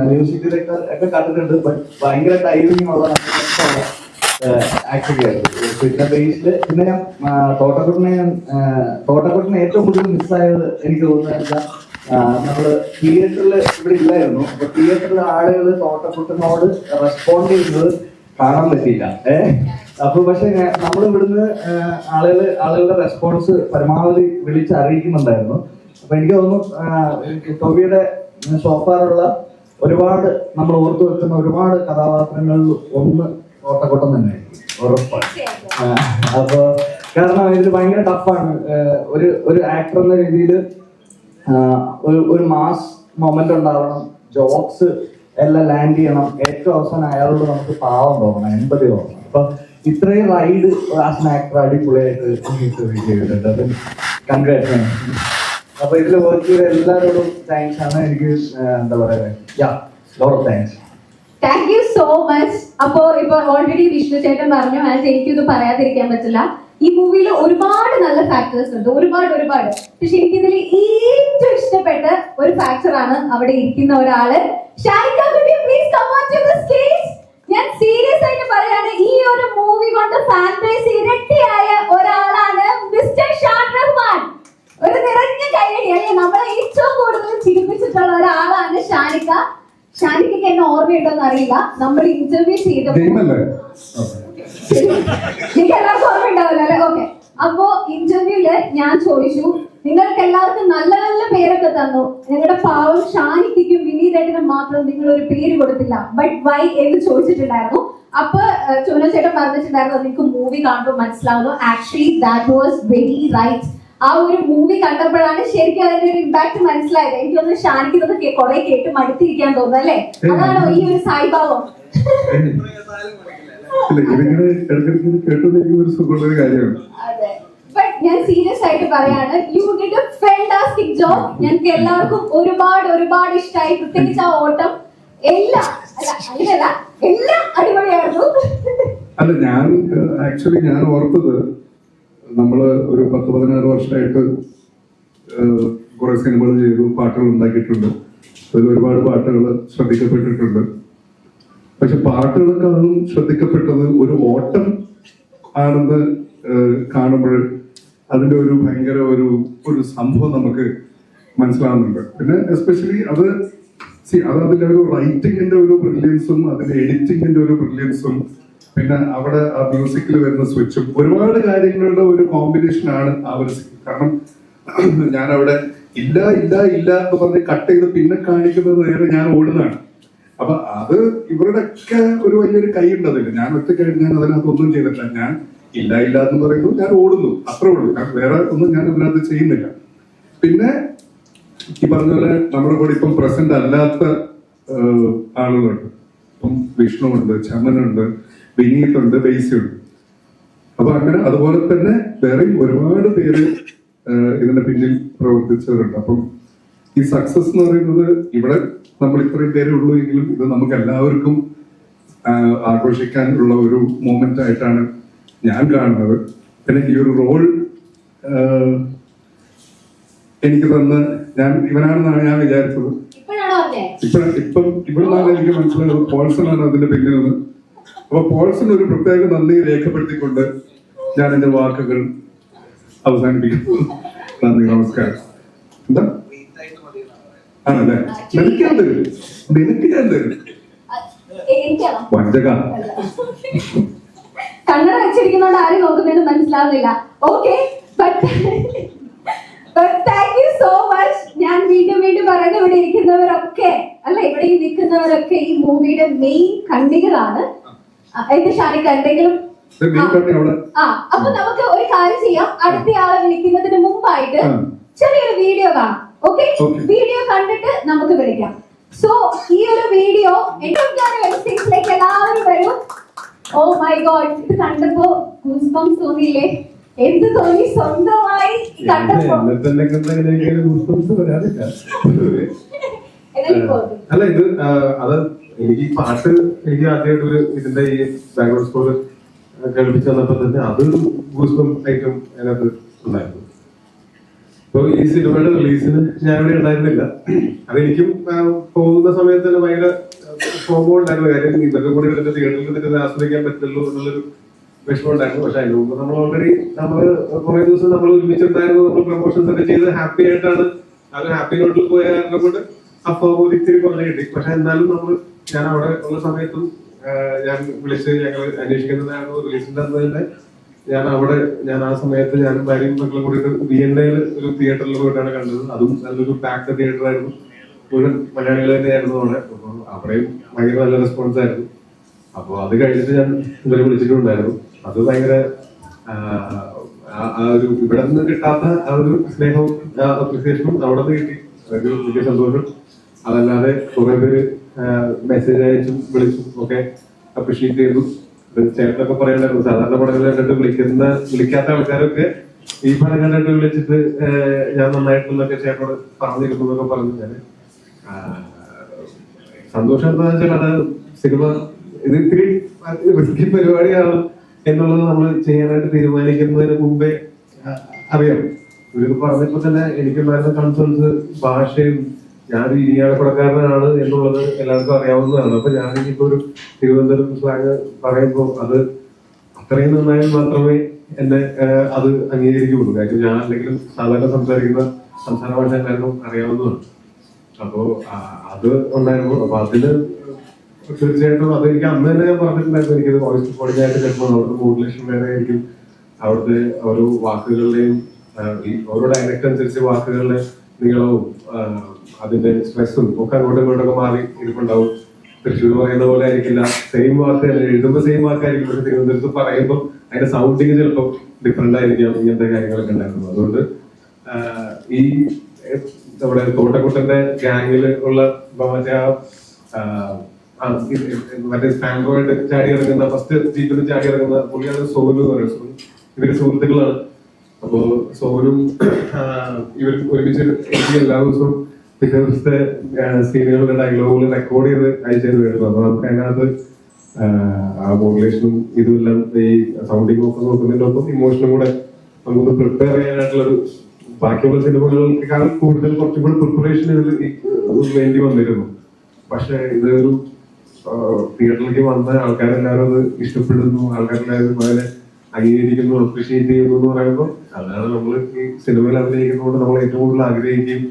മ്യൂസിക് ഡയറക്ടർ ഒക്കെ കണ്ടിട്ടുണ്ട്. ബട്ട് ഭയങ്കര ടൈമിംഗ് ഉള്ള ആക്ച്വലി ആയിരുന്നു. പിന്നെ ബേസില് പിന്നെ ഞാൻ തോട്ടക്കുട്ടനെ ഏറ്റവും കൂടുതൽ മിസ്സായത് എനിക്ക് തോന്നുന്നത് നമ്മള് തിയേറ്ററിൽ ഇവിടെ ഇല്ലായിരുന്നു. അപ്പൊ തിയേറ്ററിലെ ആളുകൾ തോട്ടക്കുട്ടനോട് റെസ്പോണ്ട് ചെയ്യുന്നത് കാണാൻ പറ്റിയില്ല. അപ്പൊ പക്ഷെ നമ്മൾ ഇവിടുന്ന് ആളുകളുടെ റെസ്പോൺസ് പരമാവധി വിളിച്ചറിയിക്കുന്നുണ്ടായിരുന്നു. അപ്പൊ എനിക്ക് തോന്നുന്നു ടോബിയുടെ സോഫാറുള്ള ഒരുപാട് നമ്മൾ ഓർത്തു വെക്കുന്ന ഒരുപാട് കഥാപാത്രങ്ങളിൽ ഒന്ന് തോട്ടക്കുട്ടൻ തന്നെ ഉറപ്പാണ്. അപ്പൊ കാരണം ഇതിൽ ഭയങ്കര ടഫാണ്. ഒരു ആക്ടർ എന്ന രീതിയിൽ ഒരു മാസ് മൊമെന്റ് ഉണ്ടാവണം, ജോക്സ് എല്ലാം ലാൻഡ് ചെയ്യണം. ഏറ്റവും അവസാനം അയാളോട് നമുക്ക് പാവം തോന്നണം, എമ്പതി തോന്നണം. അപ്പൊ ഇത്രയും റൈഡ് ആസ് ആക്ടർ അടിപൊളിയായിട്ട് ചെയ്തിട്ടുണ്ട്. അത് കൺഗ്രാറ്റുലേഷൻ. അപ്പൊ ഇതിൽ വർക്ക് ചെയ്ത എല്ലാവരോടും താങ്ക്സ് ആണ്. എനിക്ക് എന്താ പറയാ thanks. Thank you so much. അപ്പോ ഇപ്പൊ ഓൾറെഡി വിഷ്ണു ചേട്ടൻ പറഞ്ഞു, ആൻഡ് എനിക്കിത് പറയാതിരിക്കാൻ പറ്റില്ല. ഈ മൂവിയിൽ ഒരുപാട് നല്ല ഫാക്ടേഴ്സ് ഉണ്ട്, ഒരുപാട്. പക്ഷെ എനിക്കിതിൽ ഏറ്റവും ഇഷ്ടപ്പെട്ട ഒരു ഫാക്ടർ ആണ് അവിടെ ഇരിക്കുന്ന ഒരാള്. Sharika, could you please come on to the stage? ഞാൻ സീരിയസ് ആയിട്ട് പറയാണ്, ഈ ഒരു മൂവി കൊണ്ട് ഫാൻ ബേസ് ഇരട്ടിയായ ഒരാളാണ് മിസ്റ്റർ ഷാൻ റഹ്മാൻ. ഒരു നിറഞ്ഞ കൈയടി അല്ലെ. നമ്മളെ ഏറ്റവും കൂടുതൽ ചിരിപ്പിച്ചിട്ടുള്ള ഒരാളാണ് ഷാനിക. ഷാനികയ്ക്ക് എന്നെ ഓർമ്മയുണ്ടോന്ന് അറിയില്ല, നമ്മൾ ഇന്റർവ്യൂ ചെയ്തപ്പോൾ എനിക്ക് എല്ലാവർക്കും ഓർമ്മ ഉണ്ടാവില്ല അല്ലെ. ഓക്കെ, അപ്പോ ഇന്റർവ്യൂല് ഞാൻ ചോദിച്ചു, നിങ്ങൾക്ക് എല്ലാവർക്കും നല്ല നല്ല പേരൊക്കെ തന്നു, നിങ്ങളുടെ പാവം ഷാനിക്കും വിനീതേട്ടനും മാത്രം നിങ്ങൾ ഒരു പേര് കൊടുത്തില്ല, ബട്ട് വൈ എന്ന് ചോദിച്ചിട്ടുണ്ടായിരുന്നു. അപ്പൊ ചോന ചേട്ടൻ പറഞ്ഞിട്ടുണ്ടായിരുന്നു, നിങ്ങൾക്ക് മൂവി കാണുമ്പോൾ മനസ്സിലാവുന്നു. Actually that was very right. ആ ഒരു മൂവി കണ്ടപ്പോഴാണ് ശരിക്കും അതിന്റെ ഒരു ഇമ്പാക്ട് മനസ്സിലായത്. എനിക്കൊന്ന് ഷാനിക്കുന്നത് കുറെ കേട്ട് മടുത്തിരിക്കാൻ തോന്നുന്നു അല്ലേ? അതാണോ ഈ ഒരു സായിഭാവം? ഞാൻ സീരിയസ് ആയിട്ട് പറയാണ്, you did A fantastic job. ഞങ്ങൾക്ക് എല്ലാവർക്കും ഒരുപാട് ഇഷ്ടമായി. പ്രത്യേകിച്ച് ആ ഓട്ടം എല്ലാം അടിപൊളിയായിരുന്നു. അല്ല, ഞാൻ ഓർത്തത് നമ്മള് ഒരു 10-16 വർഷമായിട്ട് കുറെ സിനിമകൾ ചെയ്തു, പാട്ടുകൾ ഉണ്ടാക്കിയിട്ടുണ്ട്. അതിൽ ഒരുപാട് പാട്ടുകൾ ശ്രദ്ധിക്കപ്പെട്ടിട്ടുണ്ട്. പക്ഷെ പാട്ടുകളെക്കാളും ശ്രദ്ധിക്കപ്പെട്ടത് ഒരു ഓട്ടം ആണെന്ന് കാണുമ്പോൾ അതിന്റെ ഒരു ഭയങ്കര ഒരു സംഭവം നമുക്ക് മനസ്സിലാവുന്നുണ്ട്. പിന്നെ എസ്പെഷ്യലി അത് അതിന്റെ ഒരു റൈറ്റിങ്ങിന്റെ ഒരു ബ്രില്യൻസും അതിന്റെ എഡിറ്റിങ്ങിന്റെ ഒരു ബ്രില്യൻസും പിന്നെ അവിടെ ആ മ്യൂസിക്കിൽ വരുന്ന സ്വിച്ചും ഒരുപാട് കാര്യങ്ങളുടെ ഒരു കോമ്പിനേഷൻ ആണ് ആ ഒരു. കാരണം ഞാൻ അവിടെ ഇല്ല എന്ന് പറഞ്ഞ് കട്ട് ചെയ്ത് പിന്നെ കാണിക്കുന്നത് നേരെ ഞാൻ ഓടുന്നതാണ്. അപ്പൊ അത് ഇവരുടെ ഒക്കെ ഒരു വലിയൊരു കൈ ഉണ്ട് അതില്ല. ഞാൻ ഒറ്റയ്ക്കായിട്ട് ഞാൻ അതിനകത്തൊന്നും ചെയ്തിട്ടില്ല. ഞാൻ ഇല്ല എന്ന് പറയുന്നു, ഞാൻ ഓടുന്നു, അത്രേ ഉള്ളൂ. ഞാൻ വേറെ ഒന്നും ഞാൻ അതിനകത്ത് ചെയ്യുന്നില്ല. പിന്നെ ഈ പറഞ്ഞ പോലെ നമ്മുടെ കൂടെ ഇപ്പം പ്രസന്റ് അല്ലാത്ത ആളുകളുണ്ട്. ഇപ്പം വിഷ്ണു ഉണ്ട്, ചമനുണ്ട്, വിനീതുണ്ട്, ബേസിയുണ്ട്. അപ്പൊ അങ്ങനെ അതുപോലെ തന്നെ വേറെയും ഒരുപാട് പേര് ഇതിന്റെ പിന്നിൽ പ്രവർത്തിച്ചവരുണ്ട്. അപ്പം ഈ സക്സസ് എന്ന് പറയുന്നത് ഇവിടെ നമ്മൾ ഇത്രയും പേരേ ഉള്ളൂ എങ്കിലും ഇത് നമുക്ക് എല്ലാവർക്കും ആഘോഷിക്കാനുള്ള ഒരു മൂമെന്റ് ആയിട്ടാണ് ഞാൻ കാണുന്നത്. പിന്നെ ഈ ഒരു റോൾ എനിക്ക് തന്ന് ഇവനാണെന്നാണ് ഞാൻ വിചാരിച്ചത്. ഇവിടുന്നാണ് എനിക്ക് മനസ്സിലായത് പോൾസൺ ആണ് അതിന്റെ പിന്നിൽ നിന്ന്. അപ്പൊ പോൾസൺ ഒരു പ്രത്യേക നന്ദി രേഖപ്പെടുത്തിക്കൊണ്ട് ഞാൻ എന്റെ വാക്കുകൾ അവസാനിപ്പിക്കുന്നു. നന്ദി, നമസ്കാരം. എന്താ ആണല്ലേ? നിനക്ക് ഞാൻ തരും വഞ്ചക. കണ്ണട വെച്ചിരിക്കുന്നോണ്ട് ആരും നോക്കുന്നതെന്ന് മനസ്സിലാവുന്നില്ല. Okay, thank you so much. ഞാൻ വീണ്ടും പറയുന്നു, ഇവിടെ ഇരിക്കുന്നവരൊക്കെ അല്ലെ, ഇവിടെ നിൽക്കുന്നവരൊക്കെ ഈ മൂവിയുടെ മെയിൻ കണ്ണികളാണ്. എന്റെ ഷാനിക എന്തെങ്കിലും അപ്പൊ നമുക്ക് ഒരു കാര്യം ചെയ്യാം. അടുത്ത ആളെ വിളിക്കുന്നതിന് മുമ്പായിട്ട് ചെറിയൊരു വീഡിയോ കാണാം. ഓക്കെ, വീഡിയോ കണ്ടിട്ട് നമുക്ക് വിളിക്കാം. സോ ഈ ഒരു വീഡിയോ വെബ്സൈറ്റിലേക്ക് എല്ലാവരും വരും. ഓ മൈ ഗോഡ്, ഇത് കണ്ടപ്പോ ഗൂസ്ബംസ് തോന്നിയില്ലേ? എന്ത് തോന്നി സ്വന്തമായി കണ്ടപ്പോ? അല്ല, ഇത് എനിക്ക് ഈ പാട്ട് എനിക്ക് ആദ്യമായിട്ട് ഇതിന്റെ ഈ ബാക്ക്ഗ്രൗണ്ട് സ്കോർ കേൾപ്പിച്ചു തന്നപ്പോ തന്നെ അതൊരു ഗൂസ്ബം ഐറ്റം അതിനകത്ത് ഉണ്ടായിരുന്നു. അപ്പൊ ഈ സിനിമയുടെ റിലീസിന് ഞാൻ ഇവിടെ ഉണ്ടായിരുന്നില്ല. അതെനിക്കും പോകുന്ന സമയത്ത് തന്നെ ഭയങ്കര ഫോമോ ഉണ്ടായിരുന്നു. കാര്യം ഇവരുടെ കൂടെ ഇതിന്റെ തിയേറ്ററിൽ നിന്നിട്ട് ആസ്വദിക്കാൻ പറ്റുള്ളൂ എന്നുള്ളൊരു വിഷമം ഉണ്ടായിരുന്നു. പക്ഷെ അതിന് മുമ്പ് നമ്മൾ ഓൾറെഡി കുറെ ദിവസം നമ്മൾ ഒരുമിച്ചുണ്ടായിരുന്നു. നമ്മൾ പ്രൊമോഷൻസ് ഒക്കെ ചെയ്ത് ഹാപ്പി ആയിട്ടാണ് ആ ഒരു ഹാപ്പി നോട്ടിൽ പോയ കാരണം കൊണ്ട് ആ ഫോമോ ഇത്തിരി കുറഞ്ഞു കിട്ടി. പക്ഷെ എന്നാലും ഞാൻ അവിടെ ഉള്ള സമയത്തും ഞാൻ വിളിച്ച് ഞങ്ങൾ അന്വേഷിക്കുന്നതായിരുന്നു റിലീസിന്റെ അന്ന് തന്നെ. ഞാൻ ആ സമയത്ത് ഞാനും ഭാര്യയും മക്കളും കൂടിയിട്ട് VNA ഒരു തിയേറ്ററിൽ പോയിട്ടാണ് കണ്ടത്. അതും നല്ലൊരു പാക്ട് തിയേറ്റർ ആയിരുന്നു. മുഴുവൻ മലയാളികൾ തന്നെയായിരുന്നു അവിടെ. അപ്പൊ അവിടെയും ഭയങ്കര നല്ല റെസ്പോൺസ് ആയിരുന്നു. അപ്പൊ അത് കഴിഞ്ഞിട്ട് ഞാൻ ഇവരെ വിളിച്ചിട്ടുണ്ടായിരുന്നു. അത് ഭയങ്കര ആ ഒരു ഇവിടെ നിന്ന് കിട്ടാത്ത ആ ഒരു സ്നേഹവും അപ്രിസിയേഷനും അവിടെ നിന്ന് കിട്ടി. അതൊരു വലിയ സന്തോഷം. അതല്ലാതെ കുറെ പേര് മെസ്സേജ് അയച്ചും വിളിച്ചും ഒക്കെ അപ്രിഷിയേറ്റ് ചെയ്തു. ചേട്ടനൊക്കെ പറയണ്ടായിരുന്നു സാധാരണ പടങ്ങൾ കണ്ടിട്ട് വിളിക്കാത്ത ആൾക്കാരൊക്കെ ഈ പടം കണ്ടിട്ട് വിളിച്ചിട്ട് ഞാൻ നന്നായിട്ടുള്ളതൊക്കെ ചേട്ടനോട് പറഞ്ഞിരുന്നു എന്നൊക്കെ പറഞ്ഞു. ഞാൻ സന്തോഷം എന്താണെന്ന് വെച്ചാൽ അത് സിനിമ ഇത് ഇത്തിരി റിസ്കി പരിപാടിയാണ് എന്നുള്ളത് നമ്മൾ ചെയ്യാനായിട്ട് തീരുമാനിക്കുന്നതിന് മുമ്പേ അറിയാം. ഇവരൊക്കെ പറഞ്ഞപ്പോ തന്നെ എനിക്കുണ്ടായിരുന്ന കൺസേൺസ് ഭാഷയും ഞാൻ ഇരിയാലപ്പടക്കാരനാണ് എന്നുള്ളത് എല്ലാവർക്കും അറിയാവുന്നതാണ്. അപ്പൊ ഞാൻ ഇനിയിപ്പോ ഒരു തിരുവനന്തപുരം സ്ലാങ് പറയുമ്പോൾ അത് അത്രയും നന്നായാൽ മാത്രമേ എന്നെ അത് അംഗീകരിക്കുള്ളൂ. കാര്യം ഞാൻ അല്ലെങ്കിലും സാധാരണ സംസാരിക്കുന്ന സംസ്ഥാന ഭാഷ എല്ലാവർക്കും അറിയാവുന്നതാണ്. അപ്പോ അത് ഉണ്ടായിരുന്നു. അപ്പൊ അതിന് തീർച്ചയായിട്ടും അത് എനിക്ക് അന്ന് തന്നെ ഞാൻ പറഞ്ഞിട്ടുണ്ടായിരുന്നു. എനിക്കത് വോയിസ് റെക്കോർഡിംഗായിട്ട് ചിലപ്പോൾ അവിടുത്തെ മോഡുലേഷൻ വേറെ ആയിരിക്കും. അവിടുത്തെ ഓരോ വാക്കുകളുടെയും ഈ ഓരോ ഡയലക്ട് അനുസരിച്ച് വാക്കുകളുടെ നീളവും അതിന്റെ സ്ട്രെസ്സും ഒക്കെ അങ്ങോട്ടും ഇങ്ങോട്ടൊക്കെ മാറി ഇരിപ്പുണ്ടാവും. തൃശ്ശൂർ പറയുന്ന പോലെ ആയിരിക്കില്ല, സെയിം വാക്ക് എഴുതുമ്പോൾ സെയിം വാക്കായിരിക്കും. പക്ഷെ തിരുവനന്തപുരത്ത് പറയുമ്പോൾ അതിന്റെ സൗണ്ടിങ് ചിലപ്പോൾ ഡിഫറെന്റ് ആയിരിക്കാം. ഇങ്ങനത്തെ കാര്യങ്ങളൊക്കെ ഉണ്ടായിരുന്നു. അതുകൊണ്ട് ഈ നമ്മുടെ തോട്ടക്കുട്ടന്റെ ഗാങ്ങില് ഉള്ള മറ്റേ സ്പാൻഡ്രോയിഡ് ചാടി ഇറങ്ങുന്ന ഫസ്റ്റ് ജീപ്പിൽ ചാടി ഇറങ്ങുന്ന പുള്ളിയാണ് സോനു എന്ന് പറയുന്നത്. ഇവര് സുഹൃത്തുക്കളാണ്. അപ്പോ സോനും ഇവർ ഒരുമിച്ച് എനിക്ക് എല്ലാ ദിവസവും പിറ്റേ ദിവസത്തെ സീനുകളുടെ ഡയലോഗുകൾ റെക്കോർഡ് ചെയ്ത് അയച്ചു വരുന്നു. അപ്പൊ നമുക്ക് അതിനകത്ത് ആ മോഡുലേഷനും ഇതുമെല്ലാം ഈ സൗണ്ടിങ് ഒക്കെ നോക്കുന്നതിന്റെ ഒപ്പം ഇമോഷനും കൂടെ നമുക്കൊന്ന് പ്രിപ്പയർ ചെയ്യാനായിട്ടുള്ളൊരു ബാക്കിയുള്ള സിനിമകൾക്കാൾ കൂടുതൽ കുറച്ചും കൂടി പ്രിപ്പറേഷൻ വേണ്ടി വന്നിരുന്നു. പക്ഷെ ഇതൊരു തിയേറ്ററിലേക്ക് വന്ന ആൾക്കാരെല്ലാവരും അത് ഇഷ്ടപ്പെടുന്നു, ആൾക്കാരെല്ലാവരും അതിനെ അംഗീകരിക്കുന്നു, അപ്രീഷിയേറ്റ് ചെയ്യുന്നു എന്ന് പറയുമ്പോൾ അതാണ് നമ്മൾ ഈ സിനിമയിൽ അഭിനയിക്കുന്നതുകൊണ്ട് നമ്മൾ ഏറ്റവും കൂടുതൽ ആഗ്രഹിക്കുകയും